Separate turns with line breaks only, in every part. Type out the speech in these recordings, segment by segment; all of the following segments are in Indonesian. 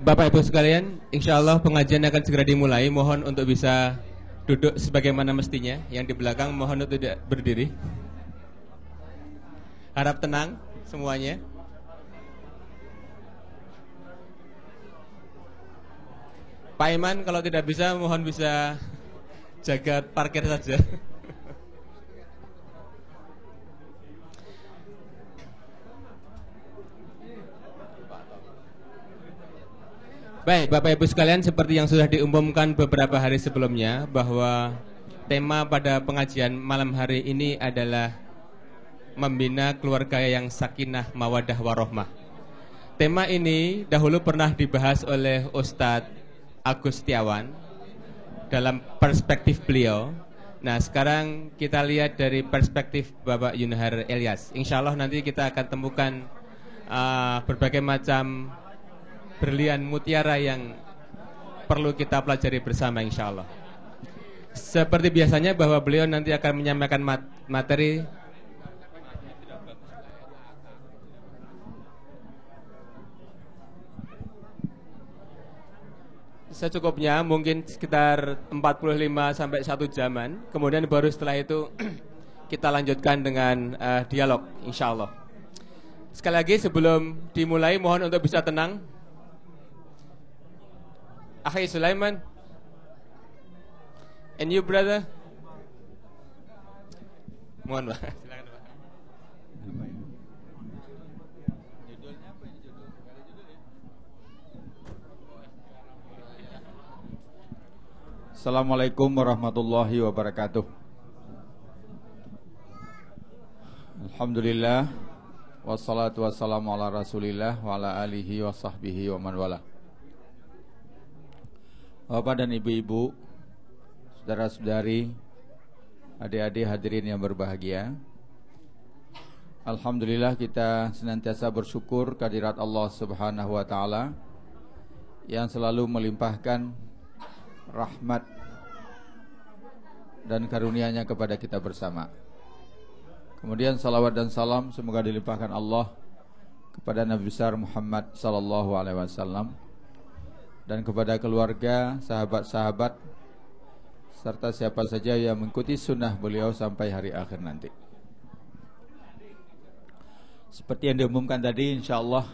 Bapak Ibu sekalian, insya Allah pengajian akan segera dimulai. Mohon untuk bisa duduk sebagaimana mestinya. Yang di belakang mohon untuk tidak berdiri. Harap tenang semuanya. Pak Iman, kalau tidak bisa mohon bisa jaga parkir saja. Baik, Bapak Ibu sekalian, seperti yang sudah diumumkan beberapa hari sebelumnya, bahwa tema pada pengajian malam hari ini adalah membina keluarga yang sakinah, mawadah, warohmah. Tema ini dahulu pernah dibahas oleh Ustadz Agus Setiawan dalam perspektif beliau. Nah, sekarang kita lihat dari perspektif Bapak Yunhar Ilyas. Insya Allah nanti kita akan temukan berbagai macam berlian mutiara yang perlu kita pelajari bersama, insya Allah. Seperti biasanya bahwa beliau nanti akan menyampaikan materi. Secukupnya, mungkin sekitar 45 sampai 1 jaman. Kemudian baru setelah itu kita lanjutkan dengan dialog, insya Allah. Sekali lagi sebelum dimulai mohon untuk bisa tenang. Akhi Sulaiman, and you brother, mohon Pak, silakan Pak.
Assalamualaikum warahmatullahi wabarakatuh. Alhamdulillah, wassalatu wassalamu ala rasulillah wa ala alihi wa sahbihi wa man wala. Bapak dan ibu-ibu, saudara-saudari, adik-adik hadirin yang berbahagia, alhamdulillah kita senantiasa bersyukur kehadirat Allah Subhanahu wa taala yang selalu melimpahkan rahmat dan karunia-Nya kepada kita bersama. Kemudian salawat dan salam semoga dilimpahkan Allah kepada Nabi besar Muhammad sallallahu alaihi wasallam dan kepada keluarga, sahabat-sahabat serta siapa saja yang mengikuti sunnah beliau sampai hari akhir nanti. Seperti yang diumumkan tadi, insyaallah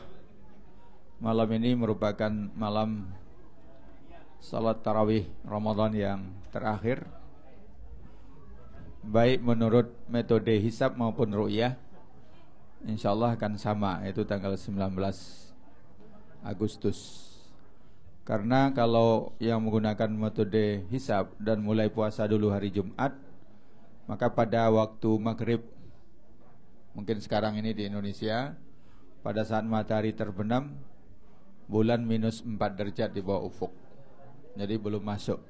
malam ini merupakan malam salat tarawih Ramadan yang terakhir, baik menurut metode hisab maupun ru'yah. InsyaAllah akan sama, yaitu tanggal 19 Agustus. Karena kalau yang menggunakan metode hisab dan mulai puasa dulu hari Jumat, maka pada waktu maghrib, mungkin sekarang ini di Indonesia, pada saat matahari terbenam, bulan minus 4 derajat di bawah ufuk. Jadi belum masuk.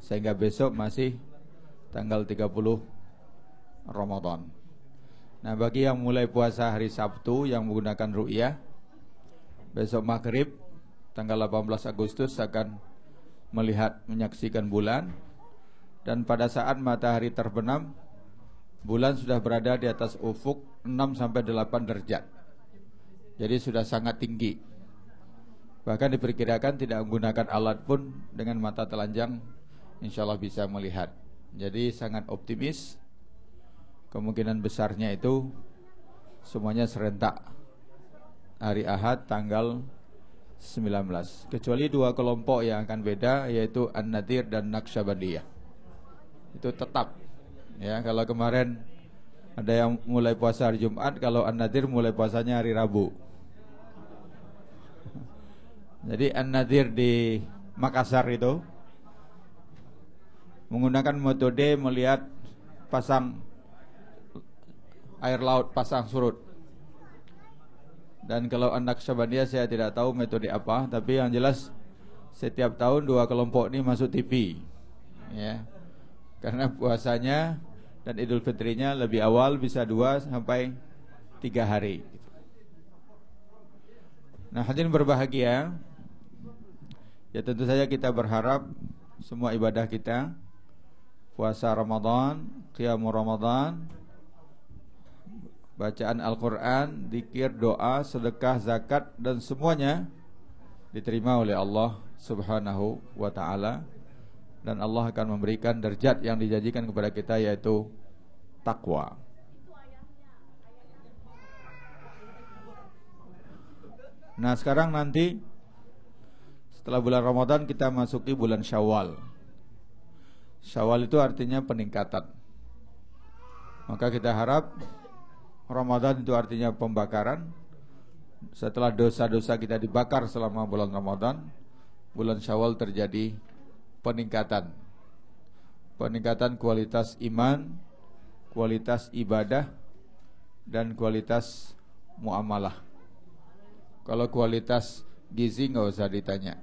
Sehingga besok masih tanggal 30 Ramadan. Nah, bagi yang mulai puasa hari Sabtu yang menggunakan ru'yah, besok maghrib tanggal 18 Agustus akan menyaksikan bulan. Dan pada saat matahari terbenam, bulan sudah berada di atas ufuk 6-8 derajat. Jadi sudah sangat tinggi. Bahkan diperkirakan tidak menggunakan alat pun dengan mata telanjang insya Allah bisa melihat. Jadi sangat optimis. Kemungkinan besarnya itu semuanya serentak hari Ahad tanggal 19. Kecuali 2 kelompok yang akan beda, yaitu An-Nadir dan Naqsyabandiyah. Itu tetap. Ya, kalau kemarin ada yang mulai puasa hari Jumat, kalau An-Nadir mulai puasanya hari Rabu. Jadi An-Nadir di Makassar itu menggunakan metode melihat pasang air laut, pasang surut. Dan kalau An-Naqsyabandiyah saya tidak tahu metode apa, tapi yang jelas setiap tahun 2 kelompok ini masuk TV. Ya. Karena puasanya dan Idul Fitrinya lebih awal, bisa 2 sampai 3 hari. Nah, hadirin berbahagia, ya tentu saja kita berharap semua ibadah kita, puasa Ramadan, qiyamul Ramadan, bacaan Al-Quran, zikir, doa, sedekah, zakat, dan semuanya diterima oleh Allah Subhanahu wa taala, dan Allah akan memberikan derajat yang dijanjikan kepada kita, yaitu takwa. Nah, sekarang nanti setelah bulan Ramadan kita masuki bulan Syawal. Syawal itu artinya peningkatan. Maka kita harap Ramadan itu artinya pembakaran. Setelah dosa-dosa kita dibakar selama bulan Ramadan, bulan Syawal terjadi peningkatan. Peningkatan kualitas iman, kualitas ibadah, dan kualitas muamalah. Kalau kualitas gizi nggak usah ditanya.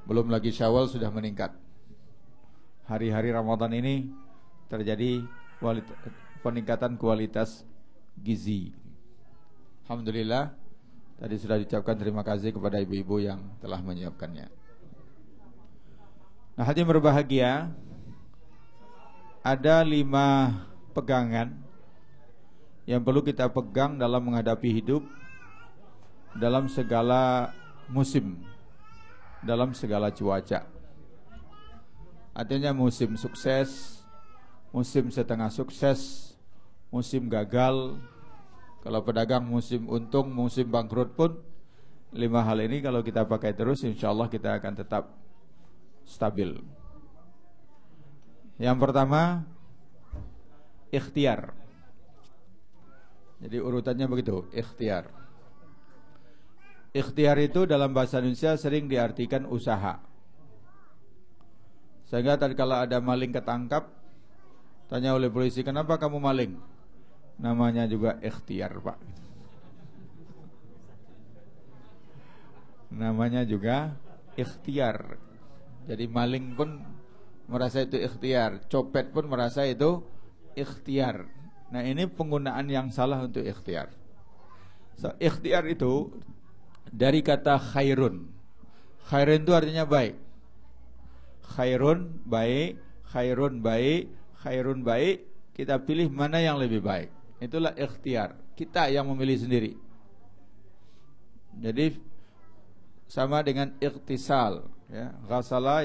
Belum lagi Syawal sudah meningkat. Hari-hari Ramadan ini terjadi peningkatan kualitas gizi. Alhamdulillah, tadi sudah diucapkan terima kasih kepada ibu-ibu yang telah menyiapkannya. Nah, hadirin berbahagia, ada 5 pegangan yang perlu kita pegang dalam menghadapi hidup, dalam segala musim, dalam segala cuaca. Artinya musim sukses, musim setengah sukses, musim gagal. Kalau pedagang musim untung, musim bangkrut pun, 5 hal ini kalau kita pakai terus, insya Allah kita akan tetap stabil. Yang pertama, ikhtiar. Jadi urutannya begitu, ikhtiar. Ikhtiar itu dalam bahasa Indonesia sering diartikan usaha. Sehingga tadi kalau ada maling ketangkap, tanya oleh polisi, kenapa kamu maling? Namanya juga ikhtiar, Pak. Namanya juga ikhtiar. Jadi maling pun merasa itu ikhtiar, copet pun merasa itu ikhtiar. Nah, ini penggunaan yang salah untuk ikhtiar. Ikhtiar itu dari kata khairun. Khairun itu artinya baik. Khairun baik, khairun baik, khairun baik. Kita pilih mana yang lebih baik. Itulah ikhtiar. Kita yang memilih sendiri. Jadi sama dengan ikhtisal, ya. Ghasala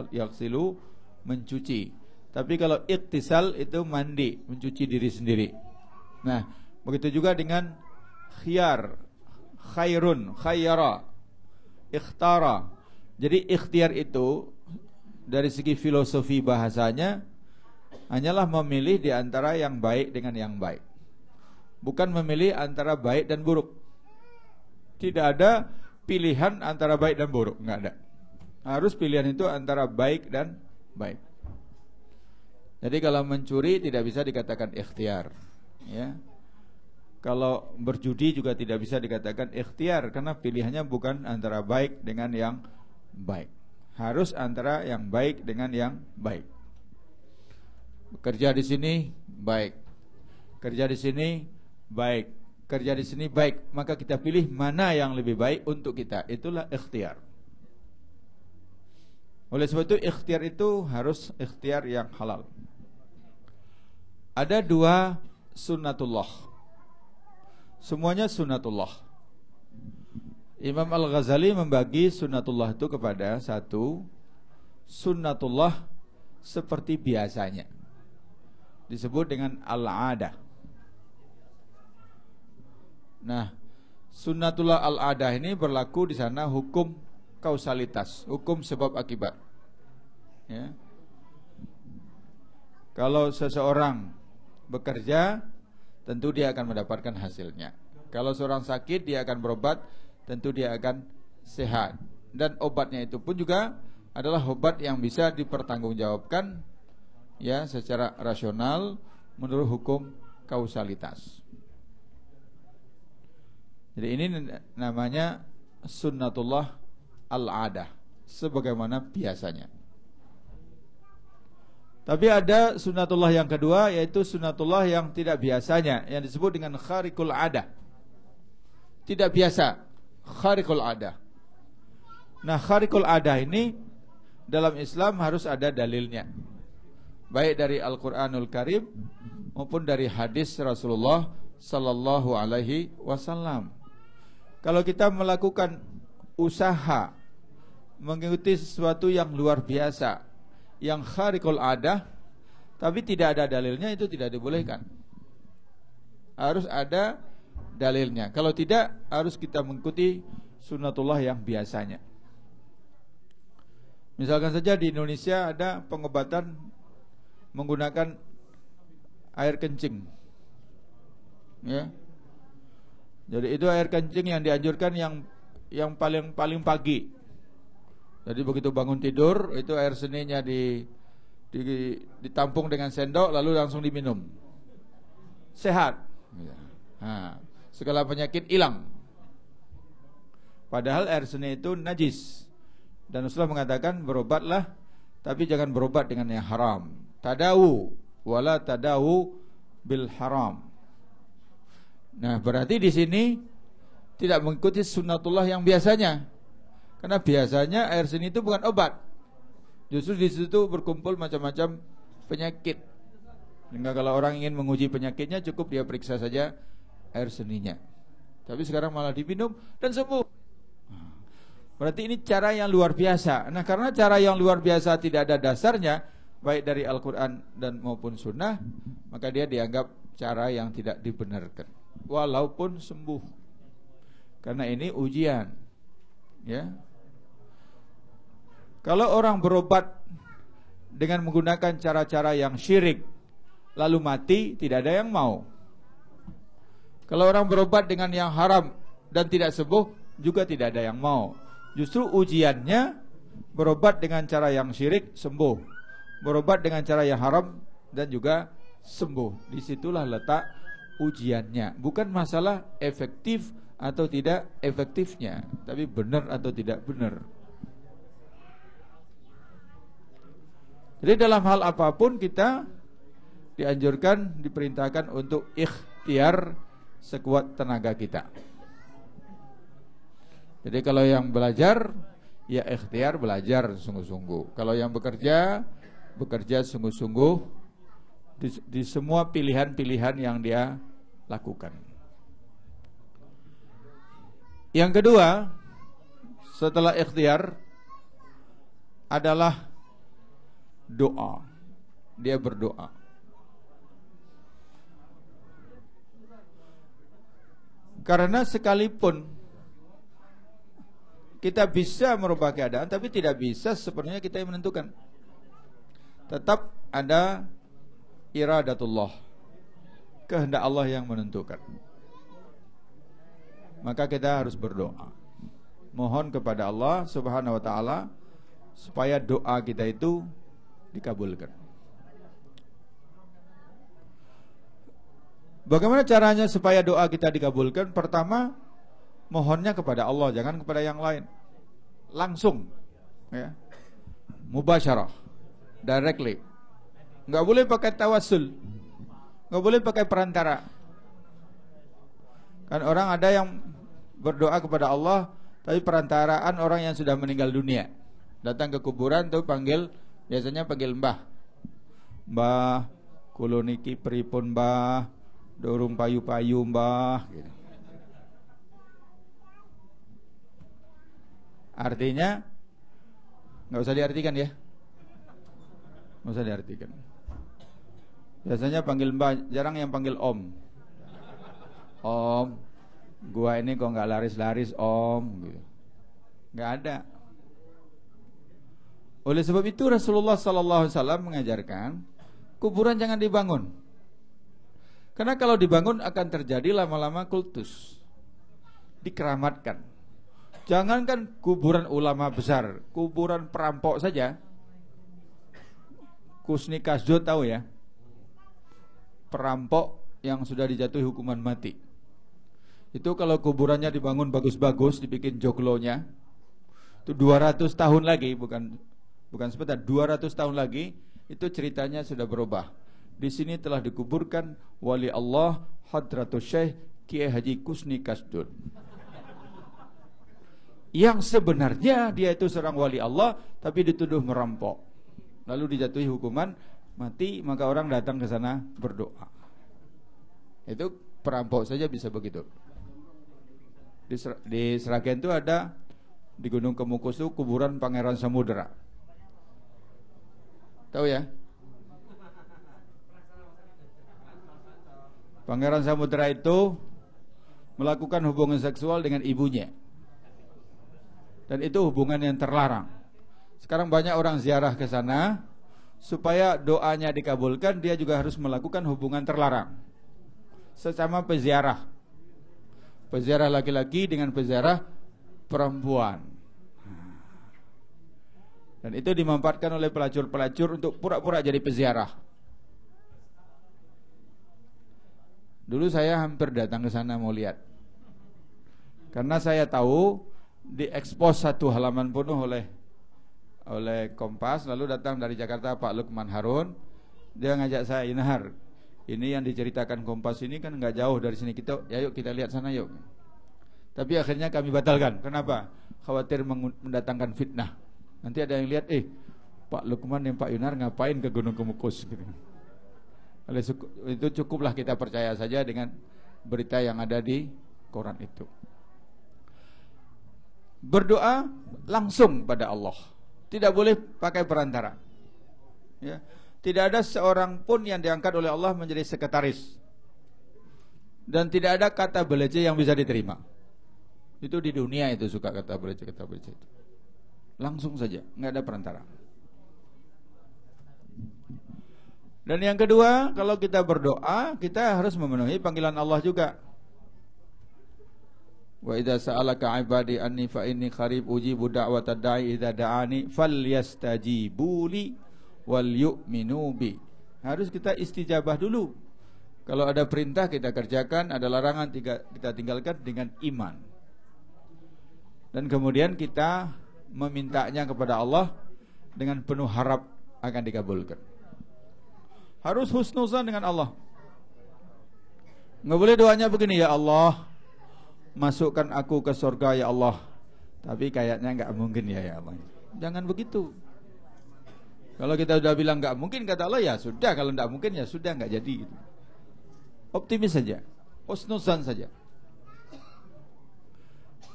yaghsilu, mencuci. Tapi kalau ikhtisal itu mandi, mencuci diri sendiri. Nah, begitu juga dengan khiyar, khairun, khayyara, ikhtara. Jadi ikhtiar itu dari segi filosofi bahasanya hanyalah memilih di antara yang baik dengan yang baik. Bukan memilih antara baik dan buruk. Tidak ada pilihan antara baik dan buruk, enggak ada. Harus pilihan itu antara baik dan baik. Jadi kalau mencuri tidak bisa dikatakan ikhtiar, ya. Kalau berjudi juga tidak bisa dikatakan ikhtiar, karena pilihannya bukan antara baik dengan yang baik. Harus antara yang baik dengan yang baik. Kerja di sini baik, kerja di sini baik, kerja di sini baik, maka kita pilih mana yang lebih baik untuk kita. Itulah ikhtiar. Oleh sebab itu ikhtiar itu harus ikhtiar yang halal. Ada 2 sunnatullah. Semuanya sunnatullah. Imam Al-Ghazali membagi sunnatullah itu kepada 1, sunnatullah seperti biasanya, disebut dengan al-adah. Nah, sunnatullah al-adah ini berlaku di sana hukum kausalitas, hukum sebab akibat, ya. Kalau seseorang bekerja, tentu dia akan mendapatkan hasilnya. Kalau seorang sakit, dia akan berobat, tentu dia akan sehat. Dan obatnya itu pun juga adalah obat yang bisa dipertanggungjawabkan, ya, secara rasional menurut hukum kausalitas. Jadi ini namanya sunnatullah al-adah, sebagaimana biasanya. Tapi ada sunnatullah yang kedua, yaitu sunnatullah yang tidak biasanya, yang disebut dengan khariqul adah. Tidak biasa, khariqul adah. Nah, khariqul adah ini dalam Islam harus ada dalilnya, baik dari Al-Quranul Karim maupun dari hadis Rasulullah Sallallahu Alaihi Wasallam. Kalau kita melakukan usaha mengikuti sesuatu yang luar biasa, yang khariqul adah, tapi tidak ada dalilnya, itu tidak dibolehkan. Harus ada dalilnya. Kalau tidak, harus kita mengikuti sunnatullah yang biasanya. Misalkan saja di Indonesia ada pengobatan menggunakan air kencing, ya. Jadi itu air kencing yang dianjurkan yang paling pagi. Jadi begitu bangun tidur, itu air seninya ditampung dengan sendok lalu langsung diminum. Sehat. Nah, segala penyakit hilang. Padahal air seni itu najis. Dan Rasulullah mengatakan berobatlah, tapi jangan berobat dengan yang haram. Tadawu wala tadawu bil haram. Nah, berarti di sini tidak mengikuti sunnatullah yang biasanya. Karena biasanya air seni itu bukan obat. Justru di situ berkumpul macam-macam penyakit. Sehingga kalau orang ingin menguji penyakitnya, cukup dia periksa saja air seninya. Tapi sekarang malah diminum dan sembuh. Berarti ini cara yang luar biasa. Nah, karena cara yang luar biasa tidak ada dasarnya, baik dari Al-Quran dan maupun sunnah, maka dia dianggap cara yang tidak dibenarkan, walaupun sembuh. Karena ini ujian, ya. Kalau orang berobat dengan menggunakan cara-cara yang syirik lalu mati, tidak ada yang mau. Kalau orang berobat dengan yang haram dan tidak sembuh, juga tidak ada yang mau. Justru ujiannya berobat dengan cara yang syirik sembuh, berobat dengan cara yang haram dan juga sembuh. Disitulah letak ujiannya. Bukan masalah efektif atau tidak efektifnya, tapi benar atau tidak benar. Jadi dalam hal apapun kita dianjurkan, diperintahkan untuk ikhtiar sekuat tenaga kita. Jadi kalau yang belajar, ya ikhtiar belajar sungguh-sungguh. Kalau yang bekerja, bekerja sungguh-sungguh di semua pilihan-pilihan yang dia lakukan. Yang kedua, setelah ikhtiar adalah doa. Dia berdoa. Karena sekalipun kita bisa merubah keadaan, tapi tidak bisa sepenuhnya kita yang menentukan. Tetap ada iradatullah, kehendak Allah yang menentukan. Maka kita harus berdoa, mohon kepada Allah Subhanahu wa ta'ala supaya doa kita itu dikabulkan. Bagaimana caranya supaya doa kita dikabulkan? Pertama, mohonnya kepada Allah, jangan kepada yang lain. Langsung, ya. Mubasyarah, directly. Enggak boleh pakai tawassul, enggak boleh pakai perantara. Kan orang ada yang berdoa kepada Allah, tapi perantaraan orang yang sudah meninggal dunia. Datang ke kuburan tuh biasanya panggil mbah. Mbah, kuloniki pripun mbah, dorong payu-payu mbah, gitu. Artinya nggak usah diartikan ya, nggak usah diartikan. Biasanya panggil mbak, jarang yang panggil om. Om, gua ini kok nggak laris-laris om, gitu. Nggak ada. Oleh sebab itu Rasulullah SAW mengajarkan kuburan jangan dibangun. Karena kalau dibangun akan terjadi lama-lama kultus, dikeramatkan. Jangankan kuburan ulama besar, kuburan perampok saja. Kusni Kasdud tahu ya, perampok yang sudah dijatuhi hukuman mati. Itu kalau kuburannya dibangun bagus-bagus, dibikin joglonya, itu 200 tahun lagi, bukan sebentar, 200 tahun lagi itu ceritanya sudah berubah. Di sini telah dikuburkan wali Allah Hadratus Syekh Kiai Haji Kusni Kasdud, yang sebenarnya dia itu seorang wali Allah, tapi dituduh merampok, lalu dijatuhi hukuman mati. Maka orang datang ke sana berdoa. Itu perampok saja bisa begitu. Di Sragen itu ada Di Gunung Kemukus itu kuburan Pangeran Samudera. Tahu ya? Pangeran Samudera itu melakukan hubungan seksual dengan ibunya. Dan itu hubungan yang terlarang. Sekarang banyak orang ziarah ke sana, supaya doanya dikabulkan, dia juga harus melakukan hubungan terlarang sesama peziarah. Peziarah laki-laki dengan peziarah perempuan. Dan itu dimanfaatkan oleh pelacur-pelacur untuk pura-pura jadi peziarah. Dulu saya hampir datang ke sana mau lihat. Karena saya tahu diekspos satu halaman penuh oleh Kompas. Lalu datang dari Jakarta Pak Lukman Harun. Dia ngajak saya, Inahar, ini yang diceritakan Kompas ini kan nggak jauh dari sini, yuk kita lihat sana yuk. Tapi akhirnya kami batalkan. Kenapa? Khawatir mendatangkan fitnah. Nanti ada yang lihat, Pak Lukman dan Pak Yunar ngapain ke Gunung Kemukus gitu. Oleh itu cukuplah kita percaya saja dengan berita yang ada di koran itu. Berdoa langsung pada Allah, tidak boleh pakai perantara. Ya. Tidak ada seorang pun yang diangkat oleh Allah menjadi sekretaris. Dan tidak ada kata belece yang bisa diterima. Itu di dunia itu suka kata belece itu. Langsung saja, nggak ada perantara. Dan yang kedua, kalau kita berdoa, kita harus memenuhi panggilan Allah juga. Wa idza sa'alaka 'ibadi anni fa inni qarib ujibu da'watad da'i idza da'ani falyastajibu li wal yu'minu bi. Harus kita istijabah dulu. Kalau ada perintah kita kerjakan, ada larangan kita tinggalkan dengan iman. Dan kemudian kita memintanya kepada Allah dengan penuh harap akan dikabulkan. Harus husnuzan dengan Allah. Nggak boleh doanya begini, ya Allah, masukkan aku ke surga ya Allah. Tapi kayaknya nggak mungkin ya Allah. Jangan begitu. Kalau kita sudah bilang nggak mungkin, kata Allah, ya sudah. Kalau nggak mungkin ya sudah, nggak jadi. Optimis saja, husnuzan saja.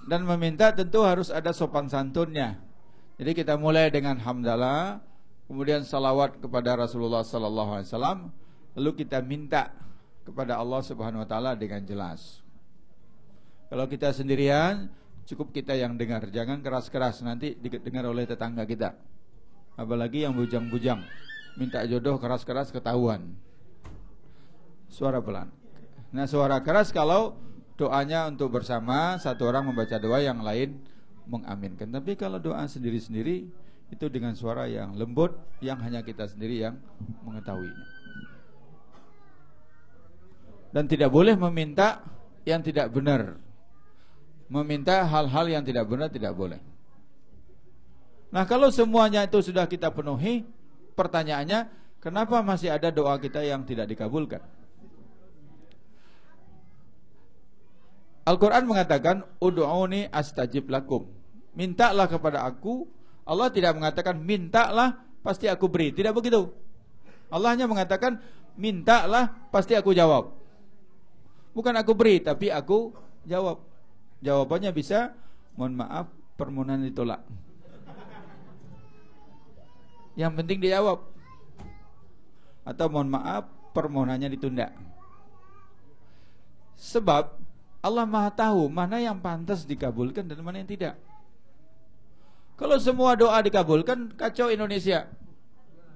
Dan meminta tentu harus ada sopan santunnya. Jadi kita mulai dengan hamdalah, kemudian salawat kepada Rasulullah SAW, lalu kita minta kepada Allah Subhanahu Wa Taala dengan jelas. Kalau kita sendirian, cukup kita yang dengar, jangan keras-keras, nanti didengar oleh tetangga kita. Apalagi yang bujang-bujang, minta jodoh keras-keras ketahuan. Suara pelan. Nah, suara keras kalau doanya untuk bersama, satu orang membaca doa, yang lain mengaminkan. Tapi kalau doa sendiri-sendiri, itu dengan suara yang lembut, yang hanya kita sendiri yang mengetahuinya. Dan tidak boleh meminta yang tidak benar. Meminta hal-hal yang tidak benar tidak boleh. Nah, kalau semuanya itu sudah kita penuhi, pertanyaannya, kenapa masih ada doa kita yang tidak dikabulkan? Al-Quran mengatakan, Ud'uni astajib lakum. Mintalah kepada aku. Allah tidak mengatakan, mintalah pasti aku beri. Tidak begitu. Allah hanya mengatakan, mintalah pasti aku jawab. Bukan aku beri, tapi aku jawab. Jawabannya bisa, mohon maaf, permohonan ditolak. Yang penting dijawab. Atau mohon maaf, permohonannya ditunda. Sebab Allah Maha tahu mana yang pantas dikabulkan dan mana yang tidak. Kalau semua doa dikabulkan, kacau Indonesia.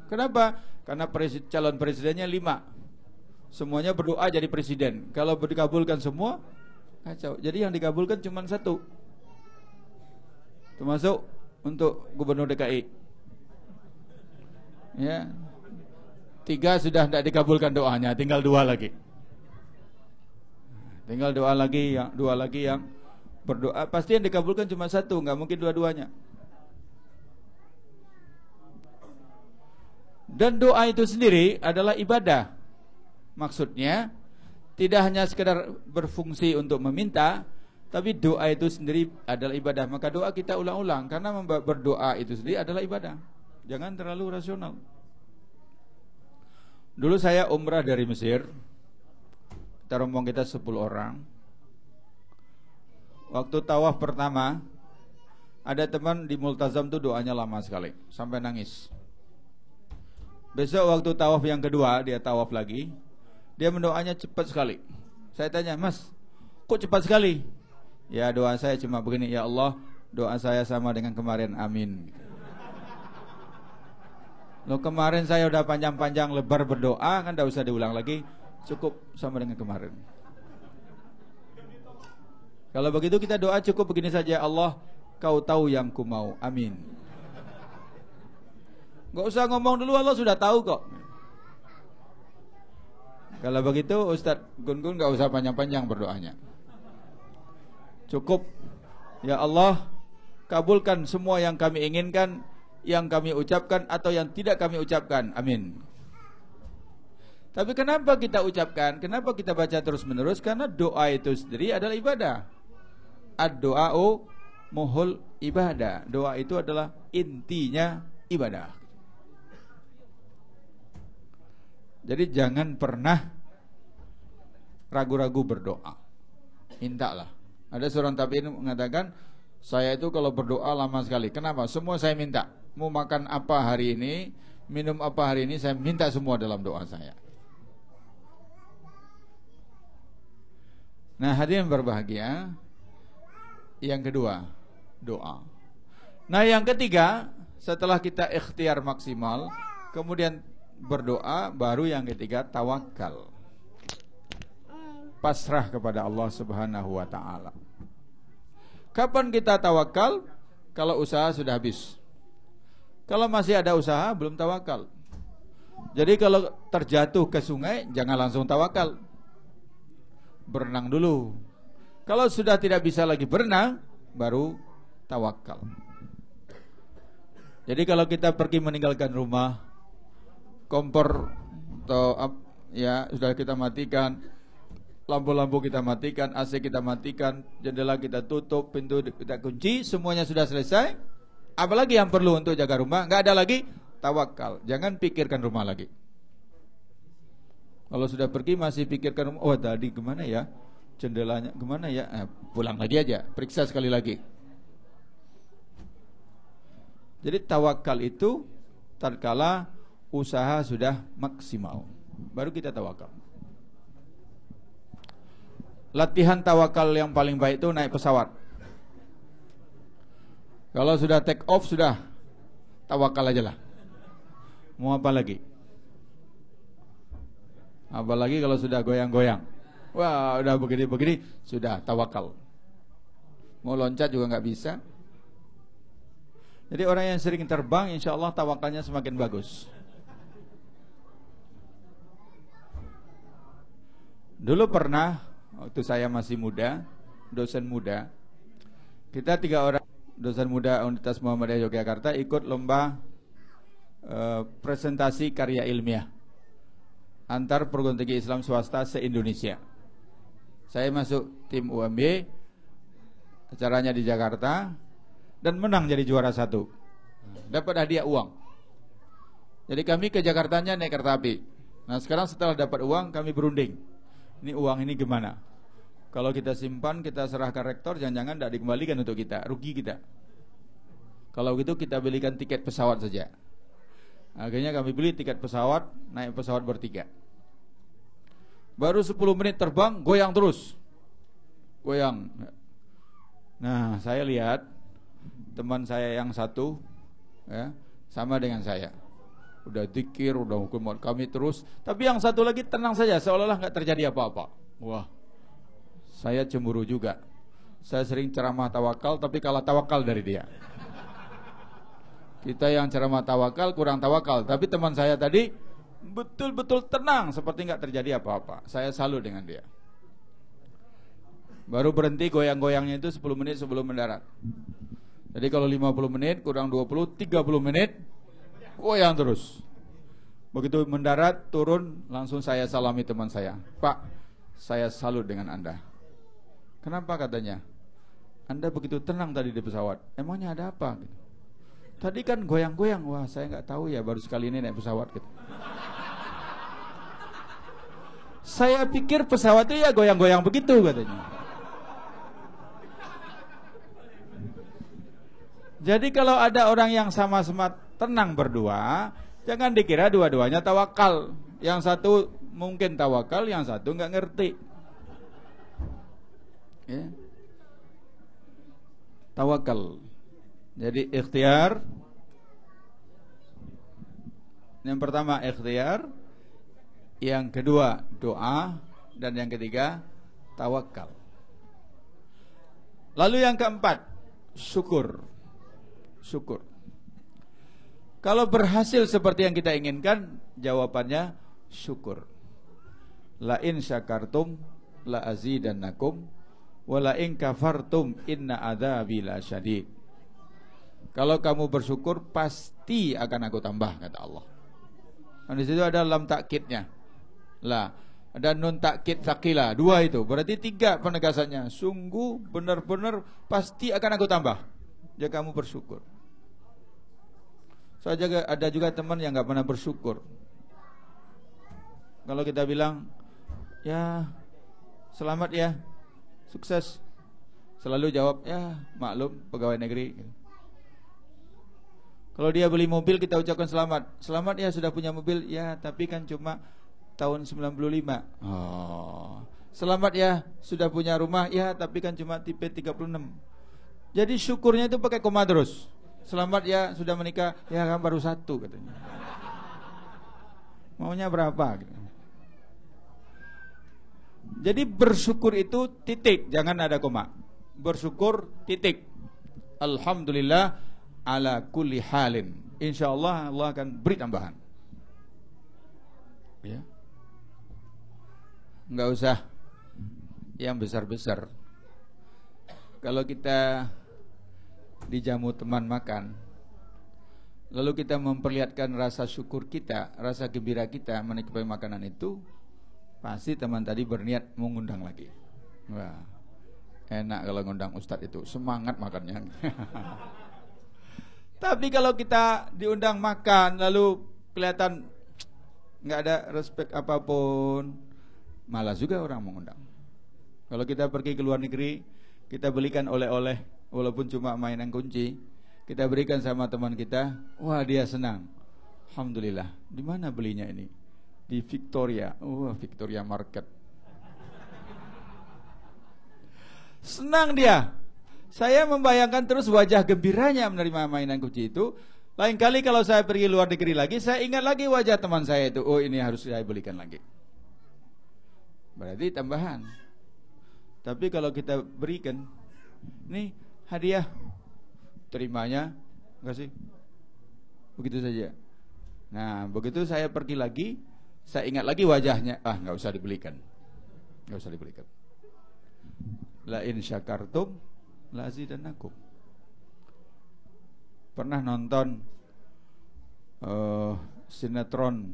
Kenapa? Karena calon presidennya 5. Semuanya berdoa jadi presiden. Kalau dikabulkan semua, kacau. Jadi yang dikabulkan cuma 1. Termasuk untuk gubernur DKI. Ya. 3 sudah tidak dikabulkan doanya, tinggal 2 lagi. Tinggal doa lagi yang berdoa. Pasti yang dikabulkan cuma 1, nggak mungkin dua-duanya. Dan doa itu sendiri adalah ibadah. Maksudnya tidak hanya sekedar berfungsi untuk meminta, tapi doa itu sendiri adalah ibadah. Maka doa kita ulang-ulang, karena berdoa itu sendiri adalah ibadah. Jangan terlalu rasional. Dulu saya umrah dari Mesir. Rombong kita 10 orang. Waktu tawaf pertama, Ada teman di Multazam tuh doanya lama sekali, sampai nangis. Besok waktu tawaf yang kedua, dia tawaf lagi, dia mendoanya cepat sekali. Saya tanya, Mas, kok cepat sekali? Ya, doa saya cuma begini, ya Allah, doa saya sama dengan kemarin, amin. Loh, kemarin saya udah panjang-panjang lebar berdoa, kan tidak usah diulang lagi, cukup sama dengan kemarin. Kalau begitu kita doa cukup begini saja, Allah, Kau tahu yang ku mau, amin. Gak usah ngomong dulu, Allah sudah tahu kok. Kalau begitu Ustadz Gun-Gun gak usah panjang-panjang berdoanya. Cukup, ya Allah, kabulkan semua yang kami inginkan, yang kami ucapkan atau yang tidak kami ucapkan, amin. Tapi kenapa kita ucapkan? Kenapa kita baca terus-menerus? Karena doa itu sendiri adalah ibadah. Ad-doa'u muhul ibadah. Doa itu adalah intinya ibadah. Jadi jangan pernah ragu-ragu berdoa. Mintalah. Ada seorang tabi'in mengatakan, saya itu kalau berdoa lama sekali. Kenapa? Semua saya minta. Mau makan apa hari ini, minum apa hari ini, saya minta semua dalam doa saya. Nah, hadirin berbahagia, yang kedua, doa. Nah, yang ketiga, setelah kita ikhtiar maksimal, kemudian berdoa, baru yang ketiga tawakal. Pasrah kepada Allah Subhanahu wa taala. Kapan kita tawakal? Kalau usaha sudah habis. Kalau masih ada usaha, belum tawakal. Jadi kalau terjatuh ke sungai, jangan langsung tawakal. Berenang dulu. Kalau sudah tidak bisa lagi berenang, baru tawakal. Jadi kalau kita pergi meninggalkan rumah, kompor atau ya sudah kita matikan, lampu-lampu kita matikan, AC kita matikan, jendela kita tutup, pintu kita kunci, semuanya sudah selesai. Apalagi yang perlu untuk jaga rumah? Nggak ada lagi, tawakal. Jangan pikirkan rumah lagi. Kalau sudah pergi masih pikirkan rumah, oh tadi gimana ya, jendelanya gimana ya, pulang lagi aja, periksa sekali lagi. Jadi tawakal itu tatkala usaha sudah maksimal, baru kita tawakal. Latihan tawakal yang paling baik itu naik pesawat. Kalau sudah take off, sudah tawakal aja lah. Mau apa lagi? Apalagi kalau sudah goyang-goyang, wah udah begini-begini, sudah tawakal. Mau loncat juga nggak bisa. Jadi orang yang sering terbang, insya Allah tawakalnya semakin bagus. Dulu pernah, waktu saya masih muda, dosen muda, kita 3 orang dosen muda Universitas Muhammadiyah Yogyakarta ikut lomba presentasi karya ilmiah antar perguruan tinggi Islam swasta se-Indonesia. Saya masuk tim UMB, acaranya di Jakarta, dan menang jadi juara 1. Dapat hadiah uang. Jadi kami ke Jakartanya naik kereta api. Nah sekarang setelah dapat uang, kami berunding, ini uang ini gimana? Kalau kita simpan, kita serahkan rektor, jangan-jangan tidak dikembalikan untuk kita, rugi kita. Kalau gitu kita belikan tiket pesawat saja. Akhirnya kami beli tiket pesawat, naik pesawat bertiga. Baru 10 menit terbang, goyang terus. Goyang. Nah saya lihat teman saya yang satu ya, sama dengan saya, udah zikir, udah hukum kami terus, tapi yang satu lagi tenang saja, seolah-olah nggak terjadi apa-apa. Wah, saya cemburu juga. Saya sering ceramah tawakal, tapi kalah tawakal dari dia. Kita yang ceramah tawakal kurang tawakal, tapi teman saya tadi betul-betul tenang, seperti nggak terjadi apa-apa. Saya salut dengan dia. Baru berhenti goyang-goyangnya itu 10 menit sebelum mendarat. Jadi kalau 50 menit kurang 20, 30 menit goyang terus. Begitu mendarat, turun, langsung saya salami teman saya. Pak, saya salut dengan Anda. Kenapa katanya? Anda begitu tenang tadi di pesawat. Emangnya ada apa? Tadi kan goyang-goyang. Wah, saya nggak tahu ya, baru sekali ini naik pesawat gitu. Saya pikir pesawat itu ya goyang-goyang begitu katanya. Jadi kalau ada orang yang sama-sama tenang berdua, jangan dikira dua-duanya tawakal. Yang satu mungkin tawakal, yang satu nggak ngerti. Ya. Tawakal. Jadi ikhtiar. Yang pertama ikhtiar, yang kedua doa, dan yang ketiga tawakal. Lalu yang keempat, syukur. Syukur. Kalau berhasil seperti yang kita inginkan, jawabannya syukur. La in syakartum la azidannakum wa la in kafartum inna adzabi lasyadid. Kalau kamu bersyukur pasti akan aku tambah, kata Allah. Dan di situ ada lam takkidnya. Lah, ada nun takkid tsaqila, dua itu. Berarti tiga penegasannya. Sungguh benar-benar pasti akan aku tambah. Jika kamu bersyukur. Saya ada juga teman yang enggak pernah bersyukur. Kalau kita bilang, ya selamat ya, sukses, selalu jawab, ya maklum pegawai negeri. Kalau dia beli mobil, kita ucapkan selamat. Selamat ya sudah punya mobil. Ya tapi kan cuma tahun 95. Oh. Selamat ya sudah punya rumah. Ya tapi kan cuma tipe 36. Jadi syukurnya itu pakai koma terus. Selamat ya sudah menikah. Ya kan baru satu katanya. Maunya berapa gitu. Jadi bersyukur itu titik, jangan ada koma. Bersyukur titik. Alhamdulillah ala kulli halin. InsyaAllah Allah akan beri tambahan. Ya. Enggak usah yang besar-besar. Kalau kita dijamu teman makan, lalu kita memperlihatkan rasa syukur kita, rasa gembira kita menikmati makanan itu, pasti teman tadi berniat mengundang lagi. Wah, enak kalau ngundang ustadz itu, semangat makannya. Tapi kalau kita diundang makan lalu kelihatan nggak ada respect apapun, malas juga orang mengundang. Kalau kita pergi ke luar negeri, kita belikan oleh-oleh, walaupun cuma mainan kunci, kita berikan sama teman kita, wah dia senang. Alhamdulillah. Di mana belinya ini? Di Victoria. Victoria Market. Senang dia. Saya membayangkan terus wajah gembiranya menerima mainan kunci itu. Lain kali kalau saya pergi luar negeri lagi, saya ingat lagi wajah teman saya itu. Oh ini harus saya belikan lagi. Berarti tambahan. Tapi kalau kita berikan, nih hadiah, terimanya, kasih, begitu saja. Nah begitu saya pergi lagi, saya ingat lagi wajahnya. Nggak usah dibelikan. Nggak usah dibelikan. La in syakartum la azidannakum. Pernah nonton sinetron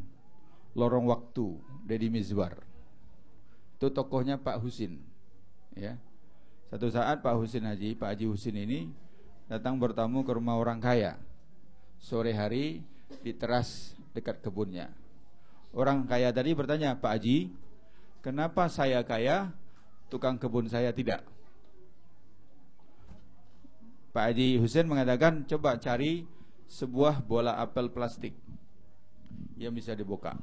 Lorong Waktu, Deddy Mizwar. Itu tokohnya Pak Husin. Ya. Satu saat Pak Haji Husin ini datang bertamu ke rumah orang kaya. Sore hari di teras dekat kebunnya. Orang kaya tadi bertanya, Pak Haji, kenapa saya kaya, tukang kebun saya tidak? Pak Haji Husin mengatakan, coba cari sebuah bola apel plastik yang bisa dibuka.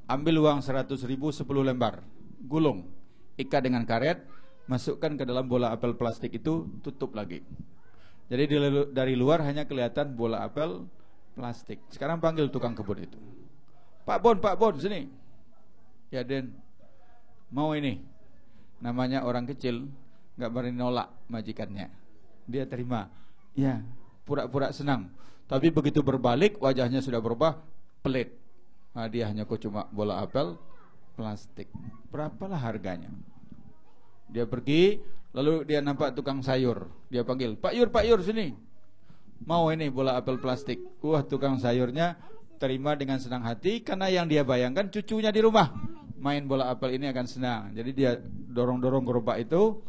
Ambil uang 100.000 10 lembar, gulung, ikat dengan karet, masukkan ke dalam bola apel plastik itu, tutup lagi. Jadi dari luar hanya kelihatan bola apel plastik. Sekarang panggil tukang kebun itu. Pak Bon, sini. Ya Den, mau ini. Namanya orang kecil, gak berani nolak majikannya. Dia terima. Ya, pura-pura senang. Tapi begitu berbalik, wajahnya sudah berubah, pelit. Dia hanya kok cuma bola apel plastik. Berapalah harganya? Dia pergi, lalu dia nampak tukang sayur. Dia panggil, Pak Yur sini. Mau ini bola apel plastik. Wah, tukang sayurnya terima dengan senang hati, karena yang dia bayangkan cucunya di rumah main bola apel ini akan senang. Jadi dia dorong-dorong gerobak itu,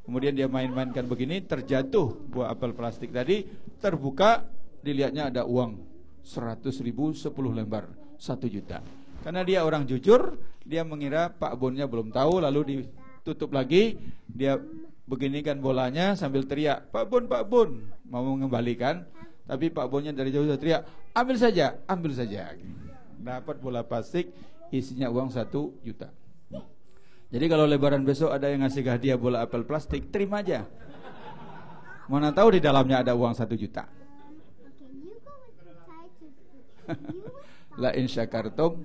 kemudian dia main-mainkan begini, terjatuh buah apel plastik tadi, terbuka, dilihatnya ada uang 100.000 10 lembar, 1 juta. Karena dia orang jujur, dia mengira Pak Bonnya belum tahu, lalu ditutup lagi, dia beginikan bolanya sambil teriak, Pak Bun, mau mengembalikan, tapi Pak Bunnya dari jauh sudah teriak, ambil saja. Dapat bola plastik isinya uang 1 juta. Jadi kalau lebaran besok ada yang ngasih hadiah bola apel plastik, terima aja. Mana tahu di dalamnya ada uang 1 juta. La in syakartum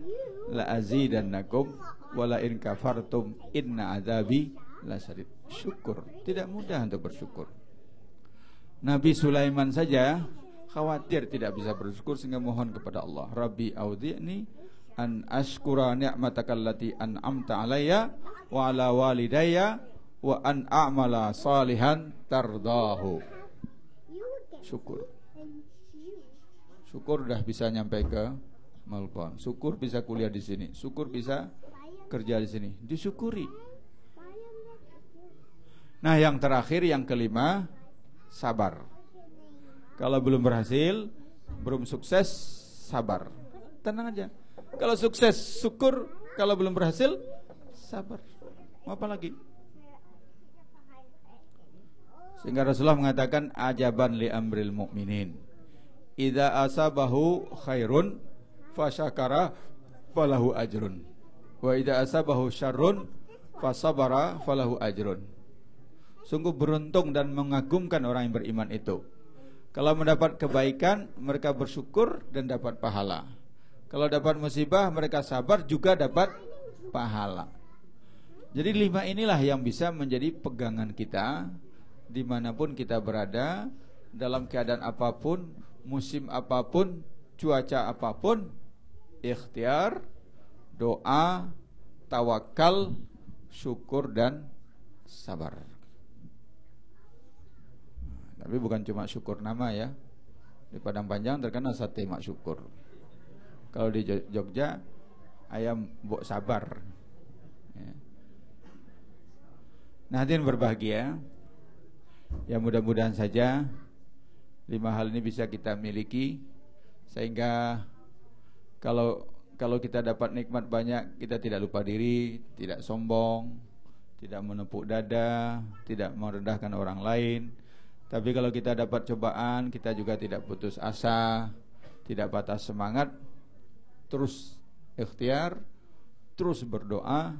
la azidannakum wa la in kafartum inna azabi lasyadid. Syukur, tidak mudah untuk bersyukur. Nabi Sulaiman saja khawatir tidak bisa bersyukur sehingga mohon kepada Allah, Rabbi auzi'ni an ashkura ni'mataka allati an'amta alayya wa ala walidayya wa an a'mala salihan tardahu. Syukur. Syukur udah bisa nyampe ke Melbourne. Syukur bisa kuliah di sini. Syukur bisa kerja di sini. Disyukuri. Nah, yang terakhir, yang kelima, sabar. Kalau belum berhasil, belum sukses, sabar. Tenang aja. Kalau sukses, syukur. Kalau belum berhasil, sabar. Mau apa lagi? Sehingga Rasulullah mengatakan, ajaban li amril mu'minin, idza asabahu khairun fasyakara falahu ajrun, wa idza asabahu syarrun fasabara falahu ajrun. Sungguh beruntung dan mengagumkan orang yang beriman itu. Kalau mendapat kebaikan, mereka bersyukur dan dapat pahala. Kalau dapat musibah, mereka sabar juga dapat pahala. Jadi 5 inilah yang bisa menjadi pegangan kita dimanapun kita berada, dalam keadaan apapun, musim apapun, cuaca apapun. Ikhtiar, doa, tawakal, syukur dan sabar. Tapi bukan cuma syukur nama ya. Di Padang Panjang terkenal sate mak syukur. Kalau di Jogja ayam mbok sabar ya. Nah, hadirin berbahagia, ya mudah-mudahan saja 5 hal ini bisa kita miliki, sehingga kalau kita dapat nikmat banyak, kita tidak lupa diri, tidak sombong, tidak menepuk dada, tidak merendahkan orang lain. Tapi kalau kita dapat cobaan, kita juga tidak putus asa, tidak patah semangat, terus ikhtiar, terus berdoa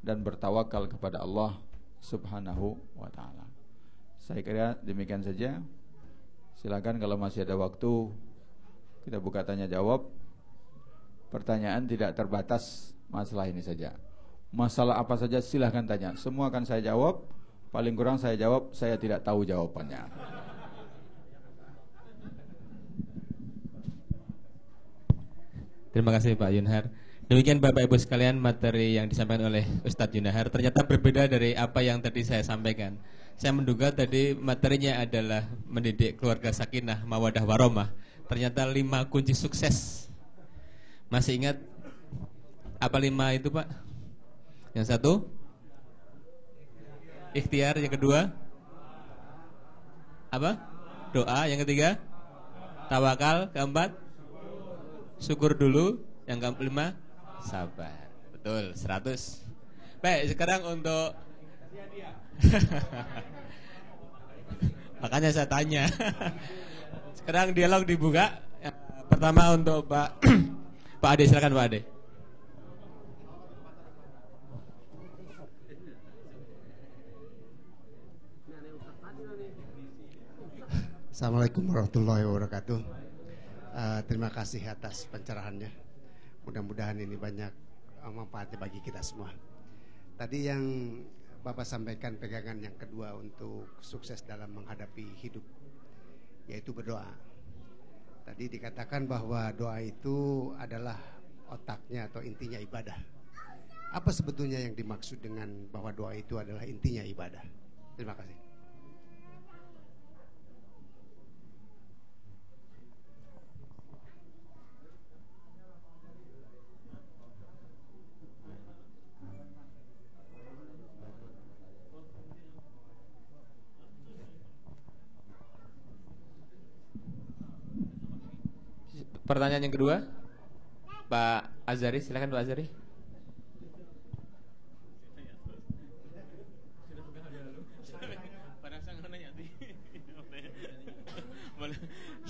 dan bertawakal kepada Allah Subhanahu wa ta'ala. Saya kira demikian saja. Silakan kalau masih ada waktu, kita buka tanya jawab. Pertanyaan tidak terbatas masalah ini saja. Masalah apa saja silahkan tanya, semua akan saya jawab. Paling kurang saya jawab, saya tidak tahu jawabannya.
Terima kasih Pak Yunhar. Demikian Bapak Ibu sekalian, materi yang disampaikan oleh Ustadz Yunhar ternyata berbeda dari apa yang tadi saya sampaikan. Saya menduga tadi materinya adalah mendidik keluarga sakinah, mawadah warahmah. Ternyata 5 kunci sukses. Masih ingat apa 5 itu Pak? Yang satu ikhtiar, yang kedua apa? Doa, yang ketiga tawakal, keempat syukur dulu, yang kelima sabar. Betul, 100. Baik, sekarang untuk makanya saya tanya. Sekarang dialog dibuka. Pertama untuk Pak Pak Ade, silakan Pak Ade.
Assalamualaikum warahmatullahi wabarakatuh. Terima kasih atas pencerahannya. Mudah-mudahan ini banyak manfaatnya bagi kita semua. Tadi yang Bapak sampaikan pegangan yang kedua untuk sukses dalam menghadapi hidup, yaitu berdoa. Tadi dikatakan bahwa doa itu adalah otaknya atau intinya ibadah. Apa sebetulnya yang dimaksud dengan bahwa doa itu adalah intinya ibadah? Terima kasih.
Pertanyaan yang kedua, Pak Azhari, silakan Pak Azhari.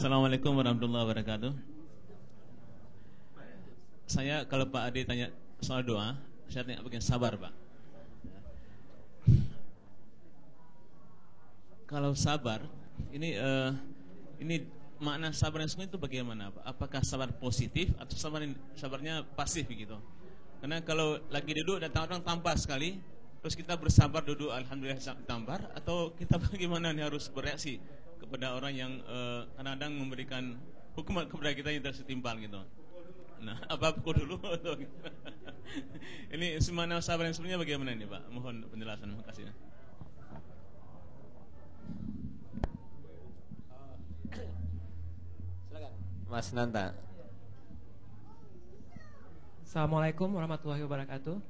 Assalamualaikum warahmatullahi wabarakatuh. Saya kalau Pak Ade tanya soal doa, saya tanya bagian sabar, Pak. Kalau sabar, ini makna sabar yang sebenarnya itu bagaimana, Pak? Apakah sabar positif atau sabarnya pasif begitu? Karena kalau lagi duduk dan orang tampar sekali, terus kita bersabar duduk, alhamdulillah tampar, atau kita bagaimana nih harus bereaksi kepada orang yang kadang-kadang memberikan hukuman kepada kita yang tidak setimpal gitu. Nah, apa pukul dulu atau ini semana sabar yang sebenarnya bagaimana ini, Pak? Mohon penjelasan, terima kasih.
Silakan, Mas Nanta.
Assalamualaikum warahmatullahi wabarakatuh.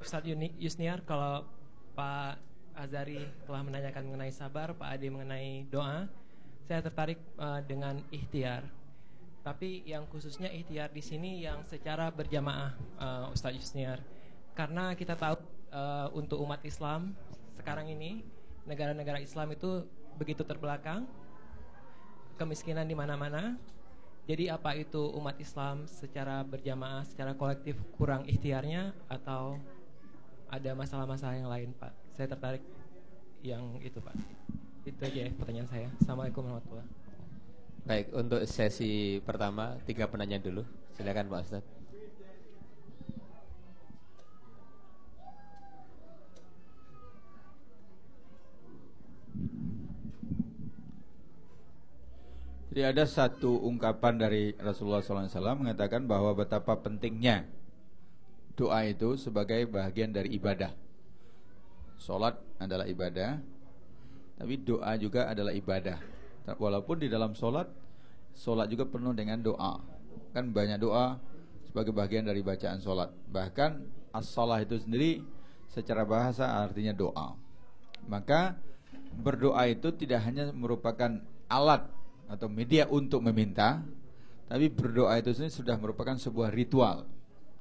Ustadz Yusniar, kalau Pak Azhari telah menanyakan mengenai sabar, Pak Ade mengenai doa, saya tertarik dengan ikhtiar. Tapi yang khususnya ikhtiar di sini yang secara berjamaah, Ustadz Yusniar. Karena kita tahu untuk umat Islam sekarang ini, negara-negara Islam itu begitu terbelakang, kemiskinan di mana-mana. Jadi apa itu umat Islam secara berjamaah, secara kolektif kurang ikhtiarnya atau ada masalah-masalah yang lain, Pak? Saya tertarik yang itu, Pak. Itu aja ya pertanyaan saya. Assalamualaikum warahmatullahi wabarakatuh.
Baik, untuk sesi pertama 3 penanya dulu. Silakan Pak Ustaz.
Jadi ada satu ungkapan dari Rasulullah SAW mengatakan bahwa betapa pentingnya doa itu sebagai bagian dari ibadah. Sholat adalah ibadah, tapi doa juga adalah ibadah. Walaupun di dalam sholat juga penuh dengan doa. Kan banyak doa sebagai bagian dari bacaan sholat. Bahkan as-shalah itu sendiri secara bahasa artinya doa. Maka berdoa itu tidak hanya merupakan alat atau media untuk meminta, tapi berdoa itu sendiri sudah merupakan sebuah ritual,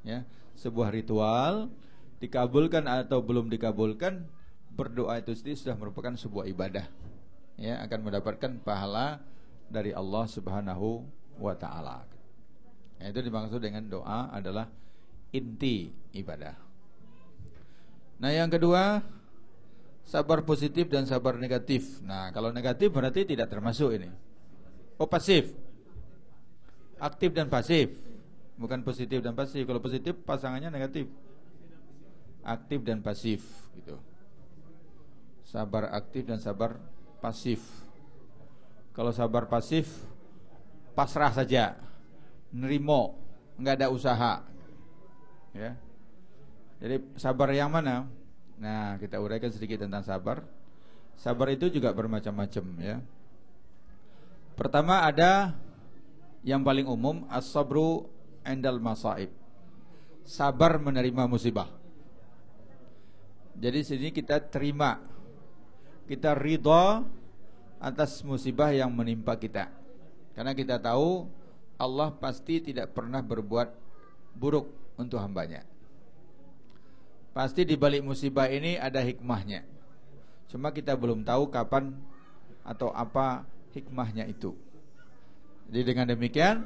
ya, sebuah ritual. Dikabulkan atau belum dikabulkan, berdoa itu sendiri sudah merupakan sebuah ibadah, ya, akan mendapatkan pahala dari Allah Subhanahu wa taala. Nah, itu dimaksud dengan doa adalah inti ibadah. Nah, yang kedua, sabar positif dan sabar negatif. Nah, kalau negatif berarti tidak termasuk ini. Oh, pasif. Aktif dan pasif. Bukan positif dan pasif. Kalau positif pasangannya negatif. Aktif dan pasif gitu. Sabar aktif dan sabar pasif. Kalau sabar pasif, pasrah saja, nerimo, enggak ada usaha, ya. Jadi sabar yang mana? Nah, kita uraikan sedikit tentang sabar. Sabar itu juga bermacam-macam, ya. Pertama ada yang paling umum, as-sabru indal masaib. Sabar menerima musibah. Jadi sini kita terima, kita ridha atas musibah yang menimpa kita. Karena kita tahu Allah pasti tidak pernah berbuat buruk untuk hambanya. Pasti di balik musibah ini ada hikmahnya. Cuma kita belum tahu kapan atau apa hikmahnya itu. Jadi dengan demikian,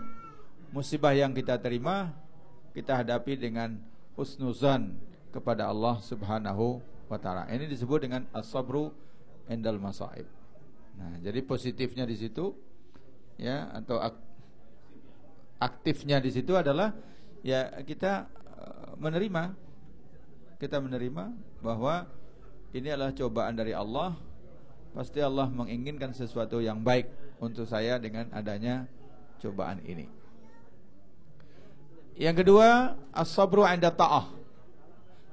musibah yang kita terima, kita hadapi dengan husnuzan kepada Allah Subhanahu wa taala. Ini disebut dengan as-sabru indal masaib. Nah, jadi positifnya di situ, ya, atau aktifnya di situ adalah ya kita menerima. Kita menerima bahwa ini adalah cobaan dari Allah. Pasti Allah menginginkan sesuatu yang baik untuk saya dengan adanya cobaan ini. Yang kedua, as-sabru 'inda ta'ah.